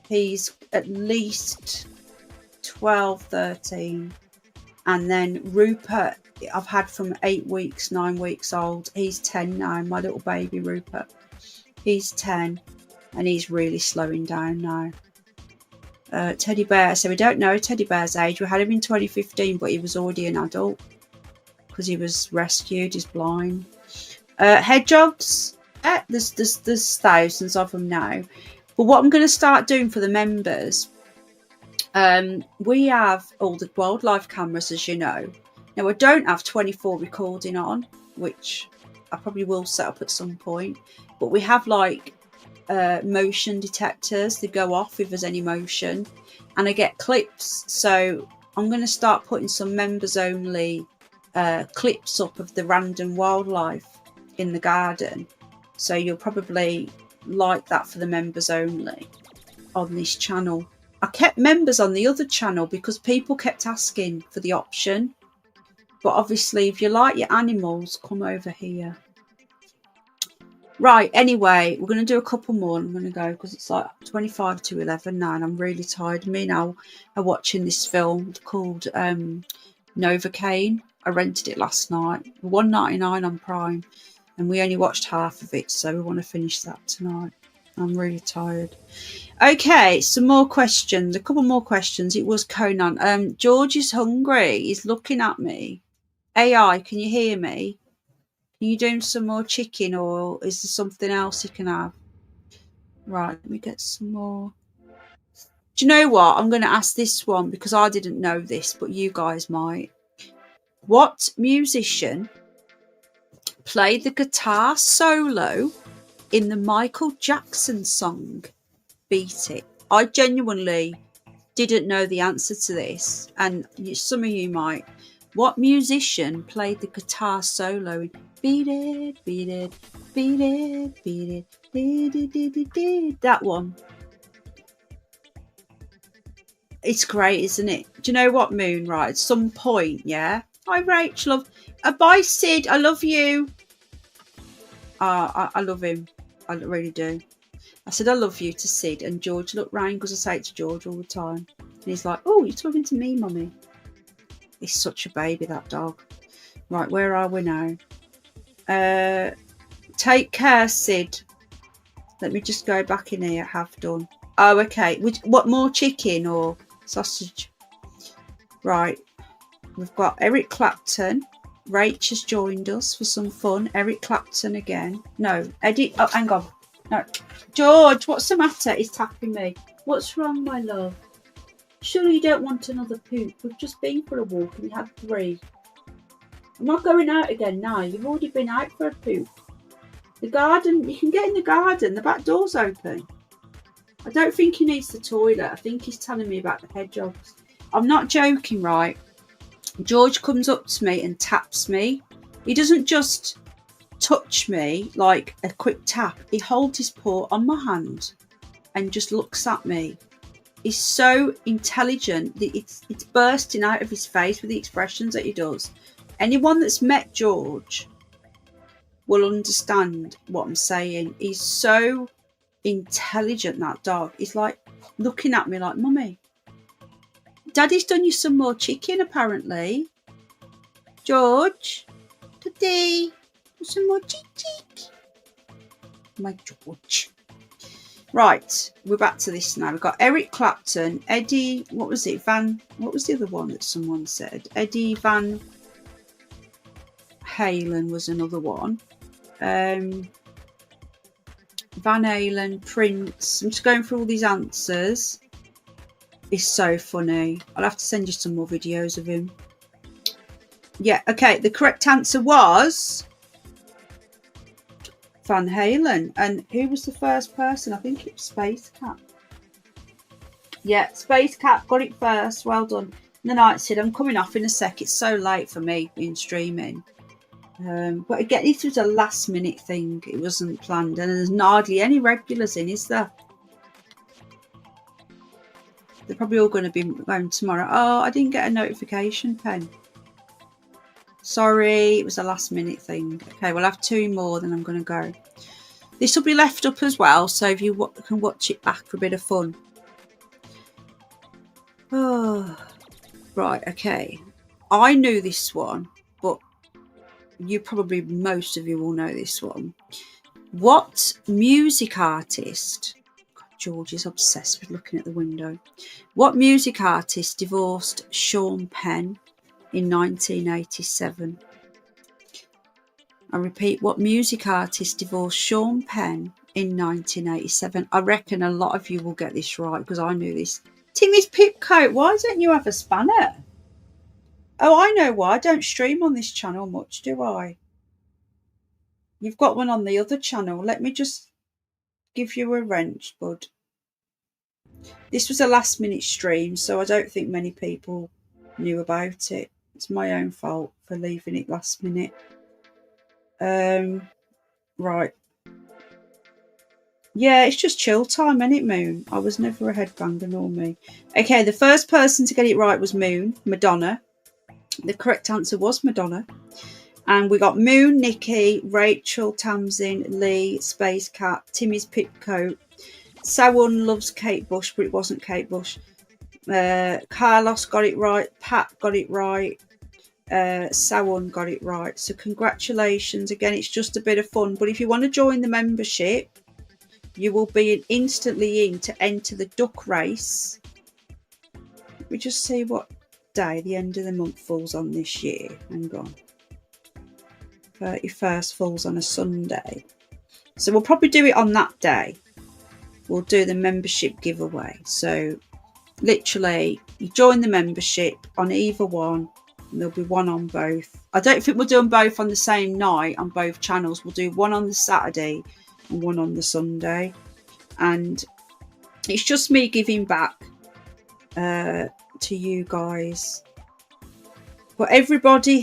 A: He's at least 12, 13. And then Rupert, I've had from 8 weeks, 9 weeks old. He's 10 now, my little baby Rupert. He's 10 and he's really slowing down now. Teddy Bear, so we don't know Teddy Bear's age. We had him in 2015, but he was already an adult because he was rescued. He's blind. Hedgehogs, there's thousands of them now. But what I'm going to start doing for the members, we have all the wildlife cameras, as you know. Now, I don't have 24 recording on, which I probably will set up at some point. But we have, like, motion detectors. They go off if there's any motion, and I get clips. So I'm going to start putting some members only clips up of the random wildlife in the garden. So you'll probably like that for the members only on this channel. I kept members on the other channel because people kept asking for the option. But obviously, if you like your animals, come over here. Right, anyway, we're going to do a couple more. I'm going to go because it's like 25 to 11 now and I'm really tired. Me now are watching this film called Novocaine. I rented it last night. $1.99 on Prime. And we only watched half of it, so we want to finish that tonight. I'm really tired. Okay, some more questions. A couple more questions. It was Conan. George is hungry. He's looking at me. AI, can you hear me? Are you doing some more chicken or is there something else you can have? Right, let me get some more. Do you know what? I'm going to ask this one because I didn't know this, but you guys might. What musician played the guitar solo in the Michael Jackson song Beat It? I genuinely didn't know the answer to this, and some of you might. What musician played the guitar solo in Beat It, Beat It, Beat It, Beat It, Beat It, Beat It, Beat It? That one. It's great, isn't it? Do you know what, Moon? Right, at some point, yeah. Hi, Rachel. Bye, Sid. I love you. I love him. I really do. I said I love you to Sid, and George looked round because I say it to George all the time. And he's like, oh, you're talking to me, Mummy. He's such a baby, that dog. Right, where are we now? Take care, Sid. Let me just go back in here. Have done. Oh, okay. What, more chicken or sausage? Right. We've got Eric Clapton. Rach has joined us for some fun. Eric Clapton again. No, Eddie. Oh, hang on. No. George, what's the matter? He's tapping me. What's wrong, my love? Surely you don't want another poop. We've just been for a walk and we had 3. I'm not going out again now. You've already been out for a poop. The garden, you can get in the garden. The back door's open. I don't think he needs the toilet. I think he's telling me about the hedgehogs. I'm not joking, right? George comes up to me and taps me. He doesn't just touch me like a quick tap. He holds his paw on my hand and just looks at me. He's so intelligent that it's bursting out of his face with the expressions that he does. Anyone that's met George will understand what I'm saying. He's so intelligent, that dog. He's like looking at me like, Mummy, Daddy's done you some more chicken apparently. George, Daddy, some more chick. My George. Right, we're back to this now. We've got Eric Clapton, Eddie, what was it? What was the other one that someone said? Eddie Van Halen was another one. Van Halen, Prince. I'm just going through all these answers. It's so funny. I'll have to send you some more videos of him. Yeah, okay. The correct answer was Van Halen. And who was the first person? I think it was Space Cat. Yeah, Space Cat got it first. Well done. And the night said, I'm coming off in a sec. It's so late for me in streaming. But again, this was a last minute thing. It wasn't planned. And there's hardly any regulars in, is there? They're probably all going to be going tomorrow. Oh, I didn't get a notification pen. Sorry, it was a last minute thing. Okay, we'll have 2 more, then I'm going to go. This will be left up as well, so if you can watch it back for a bit of fun. Oh, right, okay. I knew this one, but most of you will know this one. What music artist... George is obsessed with looking at the window. What music artist divorced Sean Penn in 1987? I repeat, what music artist divorced Sean Penn in 1987? I reckon a lot of you will get this right because I knew this. Timmy's Pipcoat, why don't you have a spanner? Oh, I know why. I don't stream on this channel much, do I? You've got one on the other channel. Let me just give you a wrench, bud. This was a last minute stream, so I don't think many people knew about it. It's my own fault for leaving it last minute. Right. Yeah, it's just chill time, ain't it, Moon? I was never a headbanger, nor me. Okay, the first person to get it right was Moon, Madonna. The correct answer was Madonna. And we got Moon, Nikki, Rachel, Tamsin, Lee, Space Cat, Timmy's Pipcoat. Sawun loves Kate Bush, but it wasn't Kate Bush. Carlos got it right. Pat got it right. Sawun got it right. So congratulations. Again, it's just a bit of fun. But if you want to join the membership, you will be instantly in to enter the duck race. Let me just see what day the end of the month falls on this year. Hang on. 31st falls on a Sunday. So we'll probably do it on that day. We'll do the membership giveaway. So literally, you join the membership on either one, and there'll be one on both. I don't think we'll do them both on the same night on both channels. We'll do one on the Saturday and one on the Sunday. And it's just me giving back to you guys. But everybody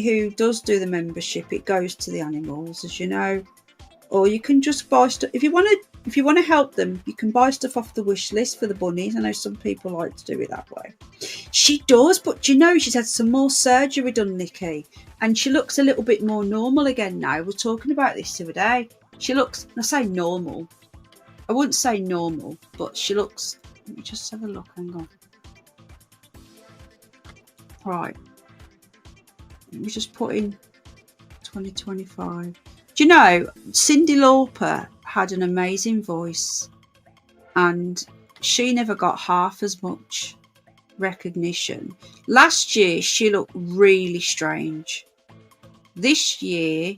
A: who does do the membership, it goes to the animals, as you know. Or you can just buy stuff. If you want to help them, you can buy stuff off the wish list for the bunnies. I know some people like to do it that way. She does, but you know, she's had some more surgery done, Nikki. And she looks a little bit more normal again now. We were talking about this the other day. She looks, I say normal. I wouldn't say normal, but she looks, let me just have a look, hang on. Right. Let me just put in 2025. Do you know, Cyndi Lauper had an amazing voice and she never got half as much recognition. Last year, she looked really strange. This year,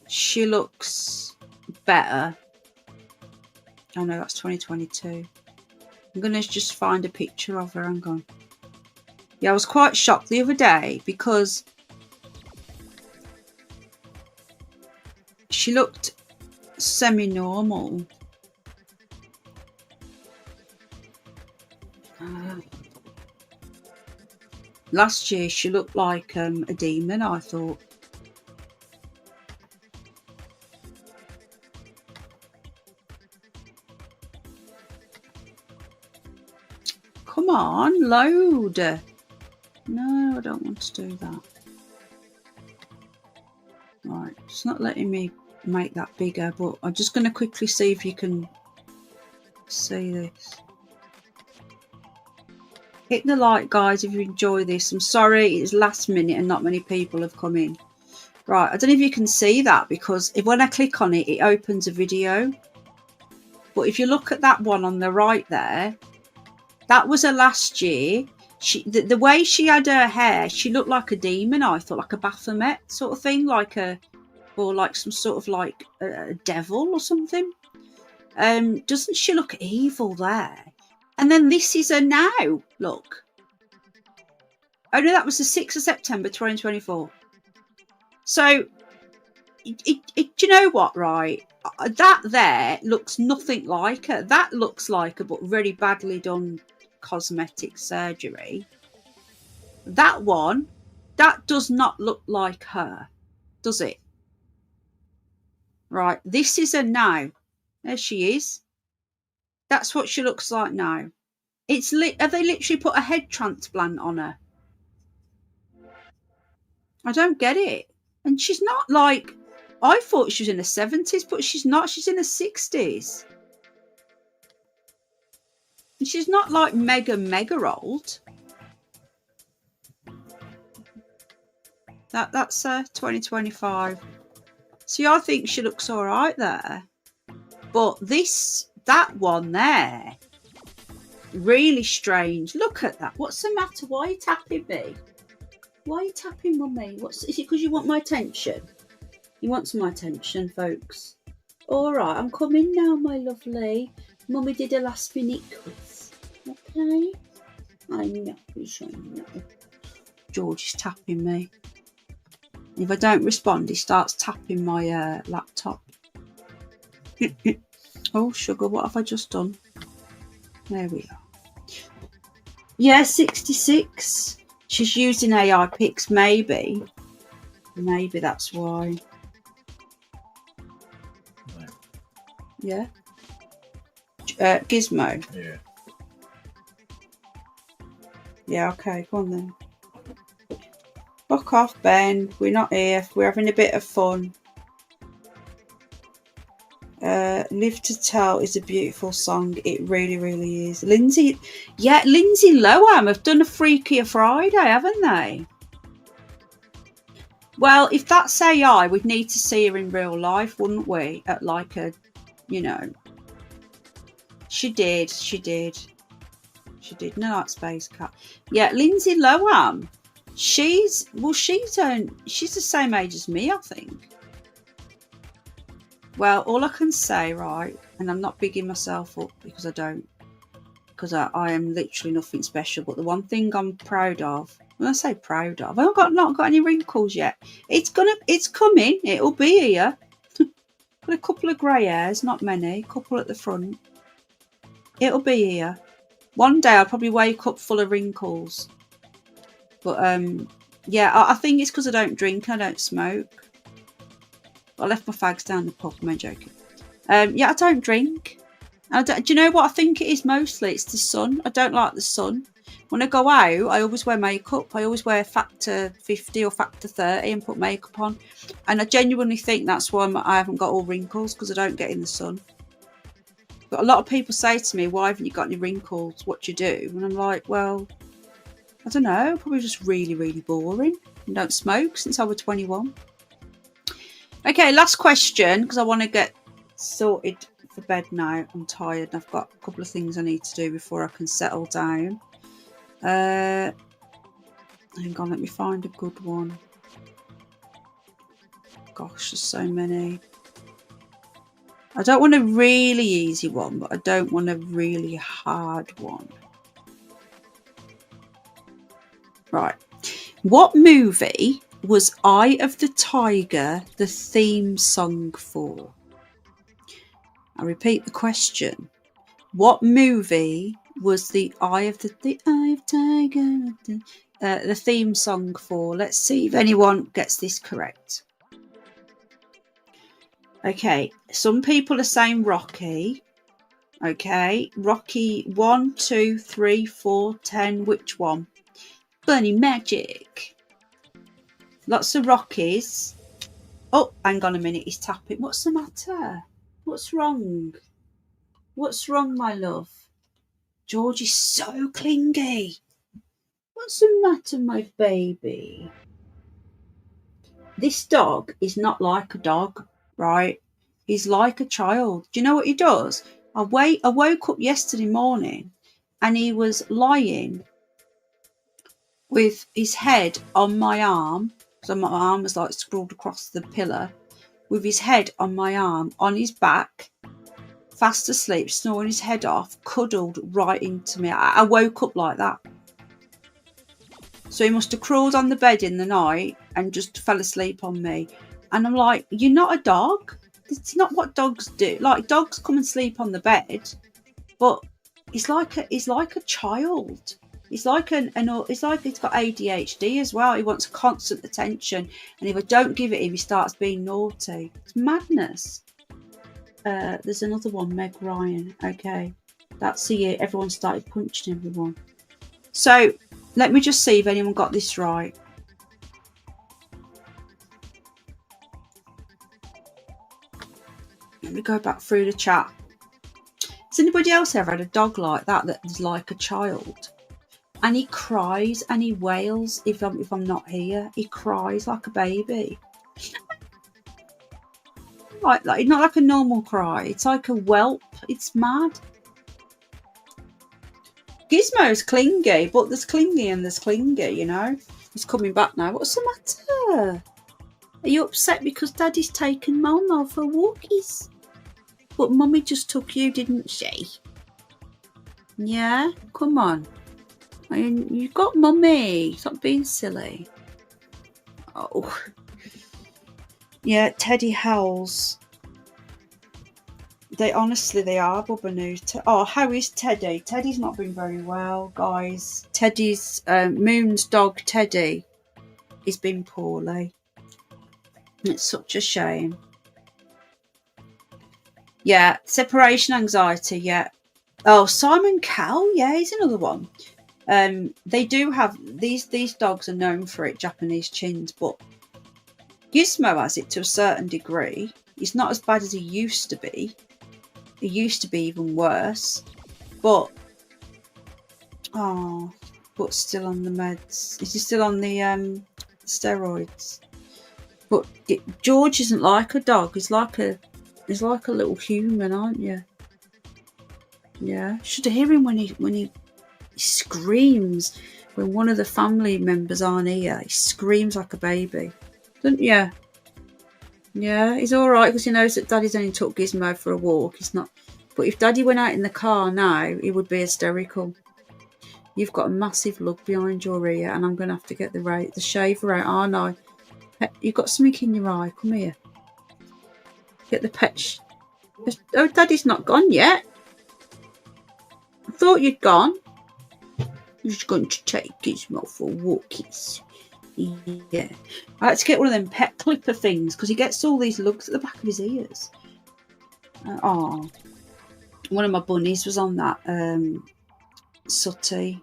A: she looks better. Oh no, that's 2022. I'm going to just find a picture of her. Hang on. Yeah, I was quite shocked the other day because she looked semi-normal. Last year, she looked like a demon, I thought. Come on, load. No, I don't want to do that. Right, it's not letting me make that bigger, but I'm just going to quickly see if you can see this. Hit the like, guys, if you enjoy this. I'm sorry it's last minute and not many people have come in. Right, I don't know if you can see that because when I click on it, it opens a video. But if you look at that one on the right there, that was her last year. The way she had her hair, she looked like a demon, I thought, like a Baphomet sort of thing, or like some sort of like a devil or something. Doesn't she look evil there? And then this is her now. Look. Oh no, that was the 6th of September 2024. So, do you know what, right? That there looks nothing like her. That looks like her, but very badly done cosmetic surgery. That one, that does not look like her, does it? Right, this is her now. There she is. That's what she looks like now. Have they literally put a head transplant on her? I don't get it. And she's not like, I thought she was in her 70s, but she's not. She's in her 60s. And she's not like mega old. That's 2025. See, I think she looks all right there. But that one there, really strange. Look at that. What's the matter? Why are you tapping me? Why are you tapping on me? Is it because you want my attention? You want my attention, folks. All right, I'm coming now, my lovely. Mummy did a last minute quiz. Okay? I know. George is tapping me. If I don't respond, he starts tapping my laptop. Oh, sugar, what have I just done? There we are. Yeah, 66. She's using AI pics, maybe. Maybe that's why. Yeah. Gizmo.
B: Yeah.
A: Yeah, okay, go on then. Fuck off, Ben. We're not here. We're having a bit of fun. Live to Tell is a beautiful song. It really, really is. Lindsay Lohan have done a Freakier Friday, haven't they? Well, if that's AI, we'd need to see her in real life, wouldn't we? At like a, you know. She did. No, like Space Cat. Yeah, Lindsay Lohan. She's the same age as me, I think. Well, all I can say, right, and I'm not bigging myself up because I don't, because I am literally nothing special. But the one thing I'm proud of, when I say proud of, I've not got any wrinkles yet. It's coming. It'll be here. Got a couple of grey hairs, not many. A couple at the front. It'll be here. One day I'll probably wake up full of wrinkles. But yeah, I think it's because I don't drink and I don't smoke. I left my fags down the pub. I'm joking. Yeah, I don't drink. Do you know what I think it is mostly? It's the sun. I don't like the sun. When I go out, I always wear makeup. I always wear factor 50 or factor 30 and put makeup on. And I genuinely think that's why I haven't got all wrinkles, because I don't get in the sun. But a lot of people say to me, why haven't you got any wrinkles? What do you do? And I'm like, well, I don't know. Probably just really, really boring. I don't smoke since I was 21. Okay, last question, because I want to get sorted for bed now. I'm tired. I've got a couple of things I need to do before I can settle down. Hang on, let me find a good one. Gosh, there's so many. I don't want a really easy one, but I don't want a really hard one. Right. What movie was Eye of the Tiger the theme song for? I repeat the question. What movie was the Eye of the Tiger the theme song for? Let's see if anyone gets this correct. Okay, some people are saying Rocky. Okay, Rocky 1, 2, 3, 4, 10. Which one? Bunny Magic. Lots of Rockies. Oh, hang on a minute. He's tapping. What's the matter? What's wrong? What's wrong, my love? George is so clingy. What's the matter, my baby? This dog is not like a dog, right? He's like a child. Do you know what he does? I woke up yesterday morning and he was lying with his head on my arm. So my arm was like scrawled across the pillar, with his head on my arm, on his back, fast asleep, snoring his head off, cuddled right into me. I woke up like that. So he must have crawled on the bed in the night and just fell asleep on me. And I'm like, you're not a dog. It's not what dogs do. Like, dogs come and sleep on the bed, but he's like a child. He's like he's got ADHD as well. He wants constant attention, and if I don't give it him, he starts being naughty. It's madness. There's another one, Meg Ryan. Okay, that's the year everyone started punching everyone. So let me just see if anyone got this right. Let me go back through the chat. Has anybody else ever had a dog like that is like a child? And he cries and he wails if I'm not here. He cries like a baby. Like not like a normal cry. It's like a whelp. It's mad. Gizmo's clingy, but there's clingy and there's clingy, you know. He's coming back now. What's the matter? Are you upset because Daddy's taken Mum for walkies? But Mummy just took you, didn't she? Yeah? Come on. I mean, you've got Mummy. Stop being silly. Oh. Yeah, Teddy howls. They honestly, they are, Bubba News. Oh, how is Teddy? Teddy's not been very well, guys. Teddy's, Moon's dog, Teddy, he's been poorly. It's such a shame. Yeah, separation anxiety, yeah. Oh, Simon Cowell, yeah, he's another one. They do have, these dogs are known for it, Japanese chins, but Gizmo has it to a certain degree. He's not as bad as he used to be. He used to be even worse. But still on the meds. Is he still on the steroids? But George isn't like a dog. He's like a little human, aren't you? Yeah. Should hear him when he screams when one of the family members aren't here. He screams like a baby, don't you? Yeah, he's all right because he knows that Daddy's only took Gizmo for a walk. He's not. But if Daddy went out in the car now, he would be hysterical. You've got a massive lug behind your ear, and I'm going to have to get the shaver out, aren't I? You've got something in your eye. Come here. Get the pet. Oh, Daddy's not gone yet. I thought you'd gone. He's going to take Gizmo for walkies. Yeah. I had to get one of them pet clipper things because he gets all these lugs at the back of his ears. One of my bunnies was on that sooty.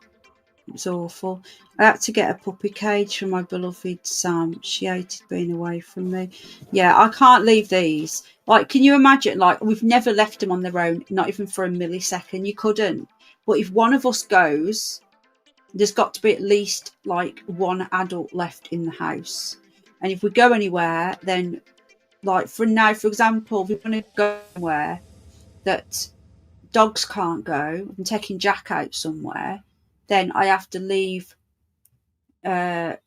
A: It was awful. I had to get a puppy cage for my beloved Sam. She hated being away from me. Yeah, I can't leave these. Like, can you imagine? Like, we've never left them on their own, not even for a millisecond. You couldn't. But if one of us goes, there's got to be at least like one adult left in the house. And if we go anywhere, then like for example, if we're going to go somewhere that dogs can't go, I'm taking Jack out somewhere, then I have to leave. Al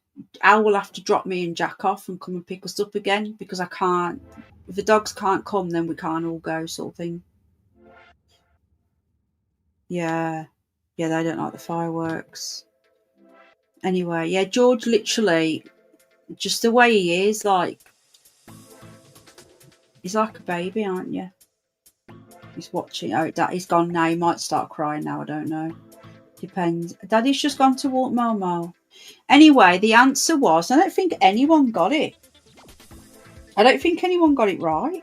A: will have to drop me and Jack off and come and pick us up again because I can't. If the dogs can't come, then we can't all go, sort of thing. Yeah, they don't like the fireworks. Anyway, yeah, George literally, just the way he is, like, he's like a baby, aren't you? He's watching. Oh, Daddy's gone now. He might start crying now. I don't know. Depends. Daddy's just gone to walk Momo. Anyway, the answer was, I don't think anyone got it. I don't think anyone got it right.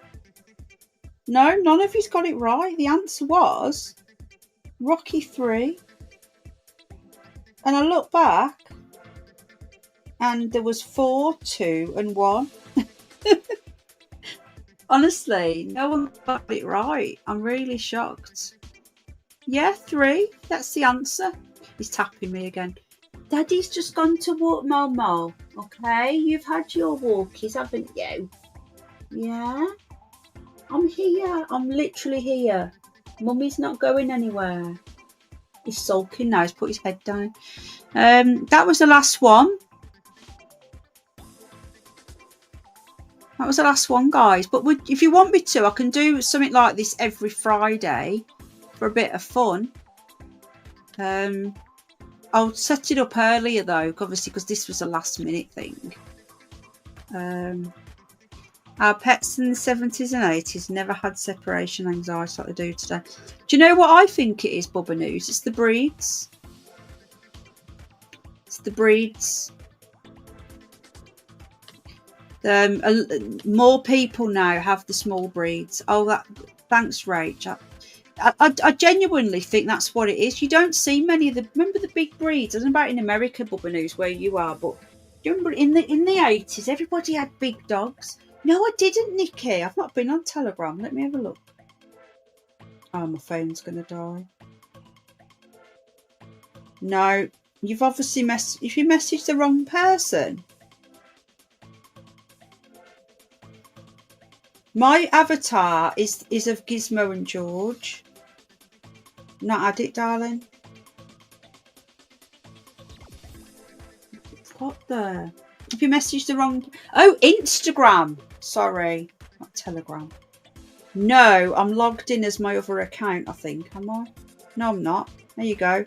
A: No, none of you's got it right. The answer was Rocky 3. And I look back and there was 4, 2 and 1. Honestly, no one got it right. I'm really shocked. Yeah, 3. That's the answer. He's tapping me again. Daddy's just gone to walk Momo. Okay, you've had your walkies, haven't you? Yeah. I'm here. I'm literally here. Mummy's not going anywhere. He's sulking now. He's put his head down. That was the last one. That was the last one, guys. But if you want me to, I can do something like this every Friday for a bit of fun. I'll set it up earlier, though, obviously, because this was a last-minute thing. Our pets in the 70s and 80s never had separation anxiety like they do today. Do you know what I think it is, Bubba News? It's the breeds. It's the breeds. More people now have the small breeds. Oh, thanks, Rach. I genuinely think that's what it is. You don't see many of the. Remember the big breeds? I don't know about in America, Bubba News, where you are, but do you remember in the 80s, everybody had big dogs. No, I didn't, Nikki. I've not been on Telegram. Let me have a look. Oh, my phone's gonna die. No, you've obviously if you messaged the wrong person. My avatar is of Gizmo and George. Not had it, darling. What the? If you messaged the wrong... Oh, Instagram. Sorry. Not Telegram. No, I'm logged in as my other account, I think. Am I? No, I'm not. There you go.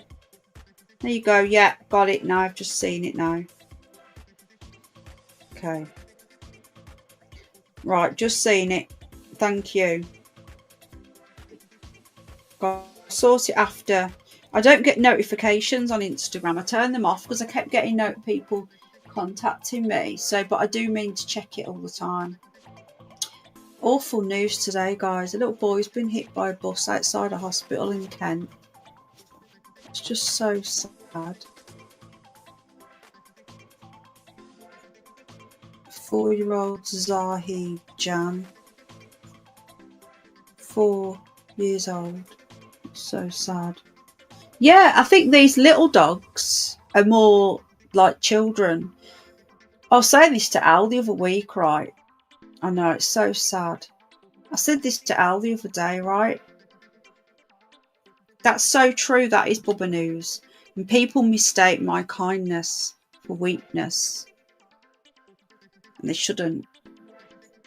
A: There you go. Yeah, got it now. I've just seen it now. Okay. Right, just seen it. Thank you. Got to sort it after. I don't get notifications on Instagram. I turn them off because I kept getting people contacting me. So, but I do mean to check it all the time. Awful news today, guys. A little boy's been hit by a bus outside a hospital in Kent. It's just so sad. 4-year-old Zahi Jan, 4 years old. So sad. Yeah, I think these little dogs are more like children. I was saying this to Al the other week, right? I know, it's so sad. I said this to Al the other day, right? That's so true. That is Bubba News. And people mistake my kindness for weakness. And they shouldn't.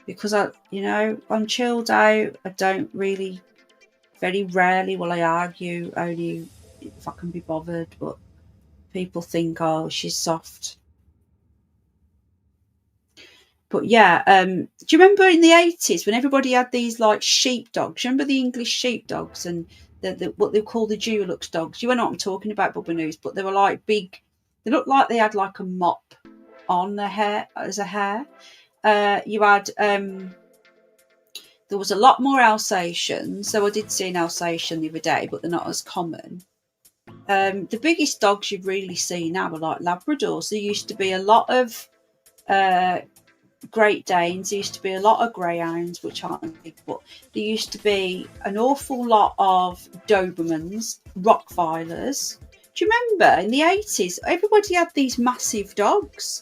A: Because I'm chilled out. I don't really, very rarely will I argue, only if I can be bothered. But people think, oh, she's soft. But yeah, do you remember in the 80s when everybody had these like sheepdogs? Remember the English sheepdogs and what they call the Dulux dogs? You know what I'm talking about, Bubba News, but they were like big. They looked like they had like a mop on their hair as a hair. You had there was a lot more Alsatians. So I did see an Alsatian the other day, but they're not as common. The biggest dogs you've really seen now are like Labradors. There used to be a lot of Great Danes. There used to be a lot of Greyhounds, which aren't big, but there used to be an awful lot of Dobermans, Rottweilers. Do you remember in the 80s, everybody had these massive dogs?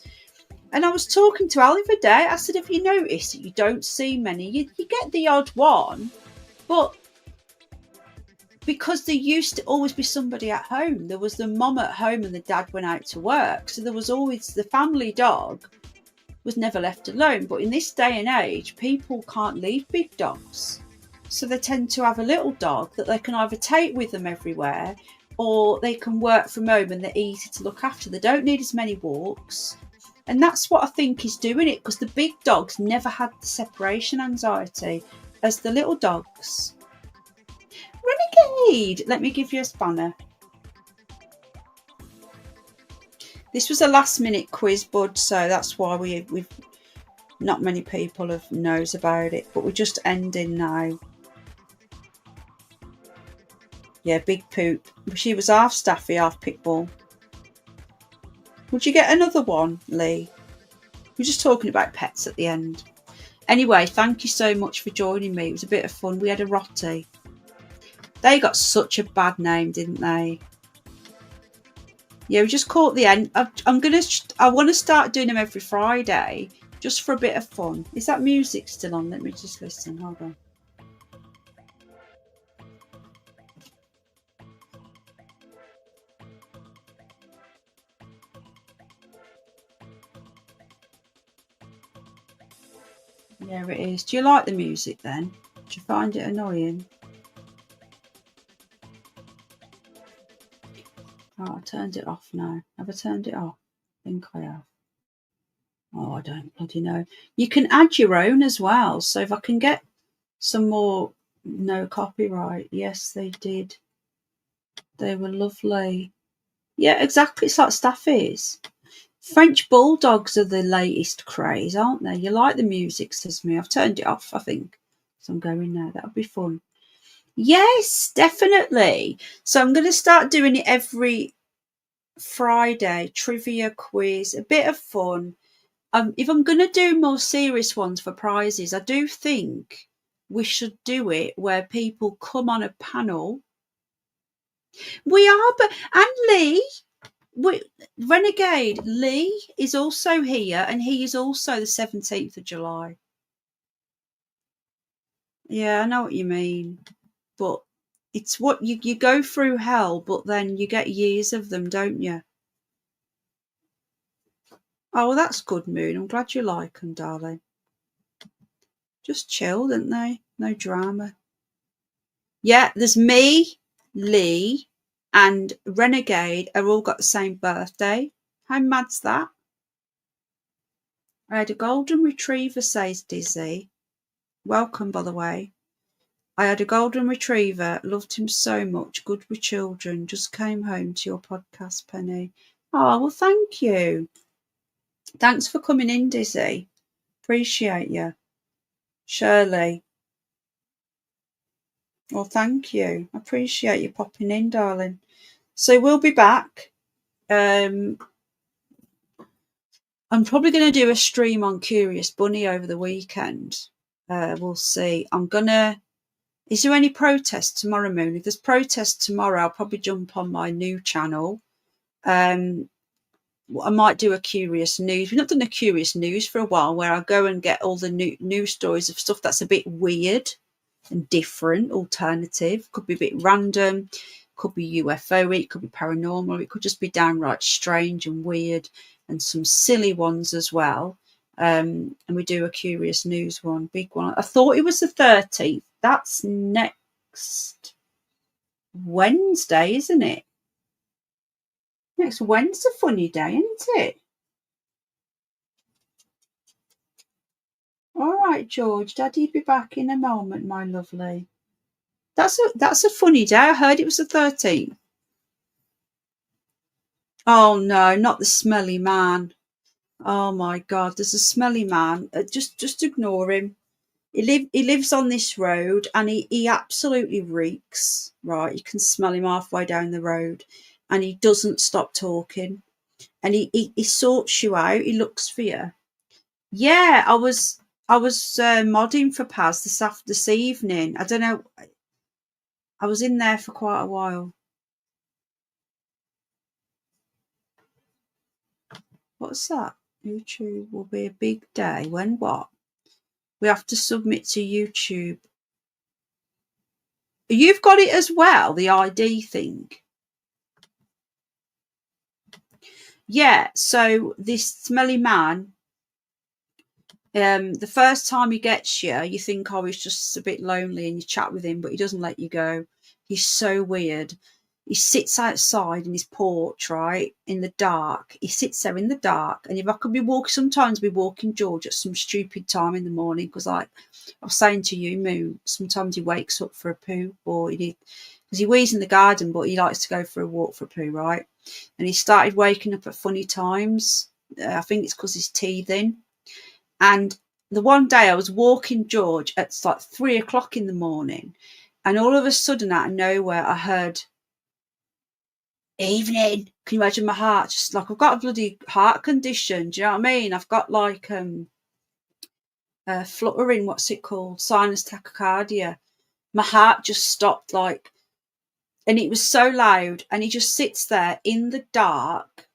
A: And I was talking to Al the other day. I said, have you noticed that you don't see many? You get the odd one, but because there used to always be somebody at home. There was the mum at home and the dad went out to work. So there was always the family dog was never left alone. But in this day and age, people can't leave big dogs. So they tend to have a little dog that they can either take with them everywhere or they can work from home and they're easy to look after. They don't need as many walks. And that's what I think is doing it, because the big dogs never had the separation anxiety as the little dogs. Renegade, let me give you a spanner. This was a last minute quiz, bud, so that's why we've not many people have knows about it, but we're just ending now. Yeah, big poop. She was half Staffy, half Pitbull. Would you get another one, Lee? We're just talking about pets at the end. Anyway, thank you so much for joining me. It was a bit of fun. We had a Rottie. They got such a bad name, didn't they? Yeah, we just caught the end. I want to start doing them every Friday, just for a bit of fun. Is that music still on? Let me just listen. Hold on. Yeah, it is. Do you like the music then? Do you find it annoying? Oh, I turned it off now. Have I turned it off? I think I have. Oh, I don't bloody know. You can add your own as well. So if I can get some more, no copyright. Yes, they did. They were lovely. Yeah, exactly. It's like Staffies. French bulldogs are the latest craze, aren't they? You like the music, says me. I've turned it off, I think. So I'm going now. That'll be fun. Yes, definitely. So I'm going to start doing it every Friday. Trivia quiz, a bit of fun. If I'm going to do more serious ones for prizes, I do think we should do it where people come on a panel. We are, but and Lee, Renegade Lee is also here, and he is also the 17th of July. Yeah, I know what you mean, but it's what you go through hell, but then you get years of them, don't you? Oh, well, that's good, Moon. I'm glad you like them, darling. Just chill, didn't they? No drama. Yeah, there's me, Lee, and Renegade are all got the same birthday. How mad's that? I had a golden retriever, says Dizzy. Welcome, by the way. I had a golden retriever, loved him so much, good with children, just came home to your podcast, Penny. Oh, well, thank you. Thanks for coming in, Dizzy. Appreciate you. Shirley. Well, thank you. I appreciate you popping in, darling. So we'll be back. I'm probably going to do a stream on Curious Bunny over the weekend. We'll see. Is there any protest tomorrow, Moon? If there's protest tomorrow, I'll probably jump on my new channel. I might do a Curious News. We've not done a Curious News for a while, where I go and get all the new news stories of stuff that's a bit weird and different, alternative. Could be a bit random, could be UFO, it could be paranormal, it could just be downright strange and weird, and some silly ones as well. And we do a Curious News one, big one. I thought it was the 13th. That's next Wednesday, isn't it? Next Wednesday's a funny day, isn't it? All right, George. Daddy'll be back in a moment, my lovely. That's a funny day. I heard it was the 13th. Oh no, not the smelly man. Oh my God, there's a smelly man. Just ignore him. He lives on this road, and he absolutely reeks. Right, you can smell him halfway down the road, and he doesn't stop talking. And he sorts you out. He looks for you. Yeah, I was modding for Paz this evening. I don't know. I was in there for quite a while. What's that? YouTube will be a big day. When what? We have to submit to YouTube. You've got it as well, the ID thing. Yeah, so this smelly man, the first time he gets you, you think, oh, he's just a bit lonely, and you chat with him, but he doesn't let you go. He's so weird. He sits outside in his porch, right, in the dark. He sits there in the dark, and if I could be walking, sometimes I'd be walking George at some stupid time in the morning, because like I was saying to you, Moo, sometimes he wakes up for a poo, or because he wees in the garden, but he likes to go for a walk for a poo, right? And he started waking up at funny times. I think it's because he's teething. And the one day I was walking George at like 3 o'clock in the morning, and all of a sudden, out of nowhere, I heard, "Evening." Can you imagine my heart? Just like, I've got a bloody heart condition. Do you know what I mean? I've got like fluttering, what's it called? Sinus tachycardia. My heart just stopped, like, and it was so loud. And he just sits there in the dark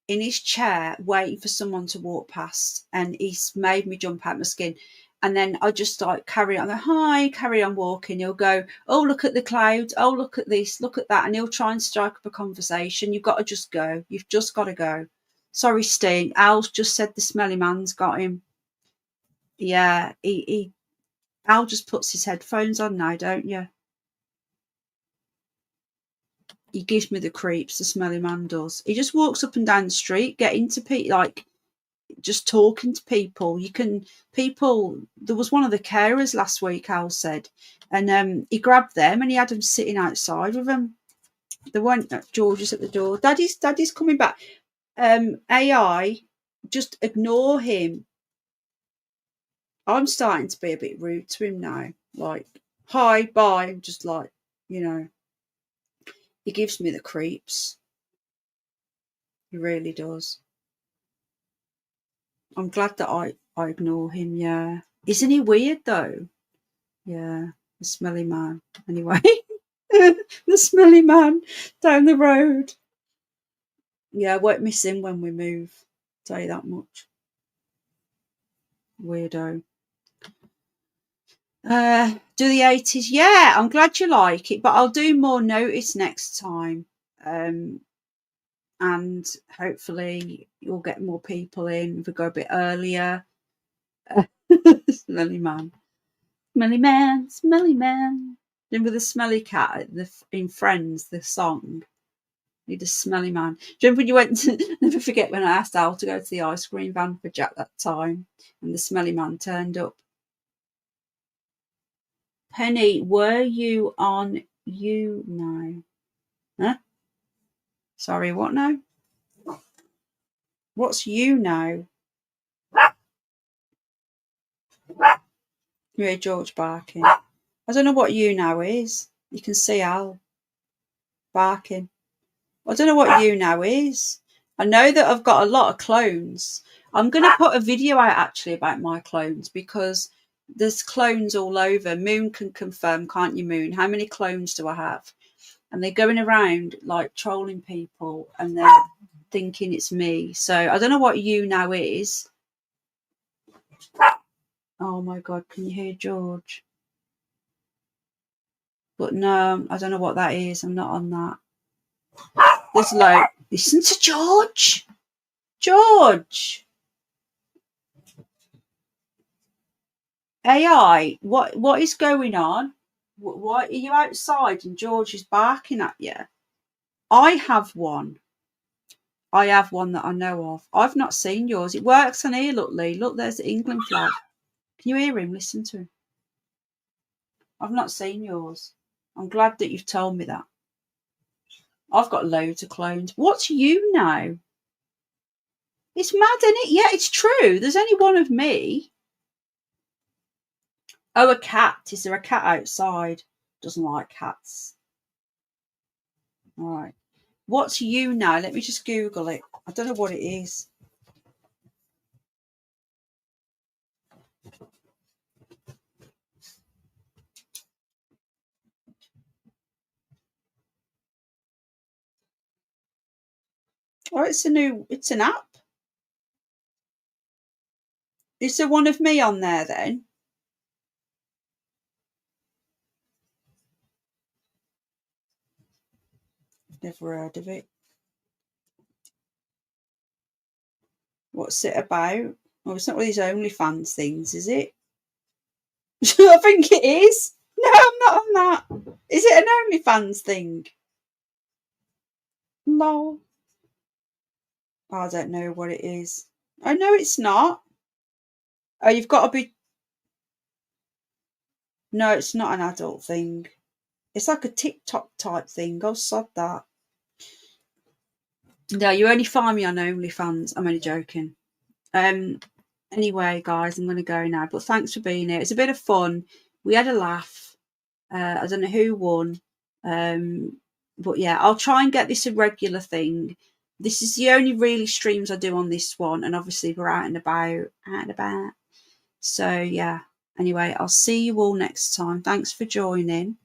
A: in his chair waiting for someone to walk past, and he's made me jump out my skin. And then I just like carry on, hi, carry on walking. He'll go, oh, look at the clouds, oh, look at this, look at that, and he'll try and strike up a conversation. You've got to just go. You've just got to go. Sorry, Sting. Al's just said the smelly man's got him. Yeah, Al just puts his headphones on now, don't you? He gives me the creeps, the smelly man does. He just walks up and down the street, getting to people, like, just talking to people. There was one of the carers last week, Al said, and he grabbed them and he had them sitting outside with him. They weren't George's at the door. Daddy's coming back. AI, just ignore him. I'm starting to be a bit rude to him now. Like, hi, bye. I'm just like, he gives me the creeps. He really does. I'm glad that I ignore him, yeah. Isn't he weird, though? Yeah, the smelly man. Anyway, the smelly man down the road. Yeah, I won't miss him when we move. Tell you that much. Weirdo. Do the 80s? Yeah, I'm glad you like it, but I'll do more notice next time. And hopefully you'll get more people in if we go a bit earlier. Smelly man. Smelly man, smelly man. Remember the smelly cat in Friends, the song? Need a smelly man. Do you remember when you went to, never forget when I asked Al to go to the ice cream van for Jack that time, and the smelly man turned up? Penny, were you on you now? Huh? Sorry, what now? What's you now? You hear George barking. I don't know what you now is. You can see Al barking. I don't know what you now is. I know that I've got a lot of clones. I'm going to put a video out actually about my clones because there's clones all over. Moon can confirm, can't you, Moon? How many clones do I have? And they're going around like trolling people and they're thinking it's me. So I don't know what you now is. Oh my God, can you hear George? But no, I don't know what that is. I'm not on that. There's like, listen to George. George. AI, what is going on? Why are you outside and George is barking at you? I have one. I have one that I know of. I've not seen yours. It works on here, look, Lee. Look, there's the England flag. Can you hear him? Listen to him. I've not seen yours. I'm glad that you've told me that. I've got loads of clones. What's you now? It's mad, isn't it? Yeah, it's true. There's only one of me. Oh, a cat. Is there a cat outside? Doesn't like cats. All right. What's you now? Let me just Google it. I don't know what it is. Oh, it's an app. Is there one of me on there then? Never heard of it. What's it about? Oh, it's not one of these OnlyFans things, is it? I think it is. No, I'm not on that. Is it an OnlyFans thing? No. I don't know what it is. I know it's not. Oh, you've got to be. No, it's not an adult thing. It's like a TikTok type thing. Oh, sod that. No, you only find me on OnlyFans. I'm only joking. Anyway, guys, I'm going to go now. But thanks for being here. It's a bit of fun. We had a laugh. I don't know who won. But yeah, I'll try and get this a regular thing. This is the only really streams I do on this one. And obviously we're out and about. So yeah. Anyway, I'll see you all next time. Thanks for joining.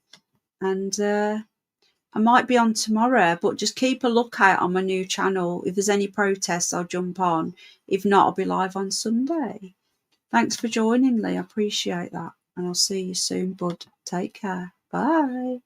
A: And I might be on tomorrow, but just keep a lookout on my new channel. If there's any protests, I'll jump on. If not, I'll be live on Sunday. Thanks for joining, Lee. I appreciate that. And I'll see you soon, bud. Take care. Bye.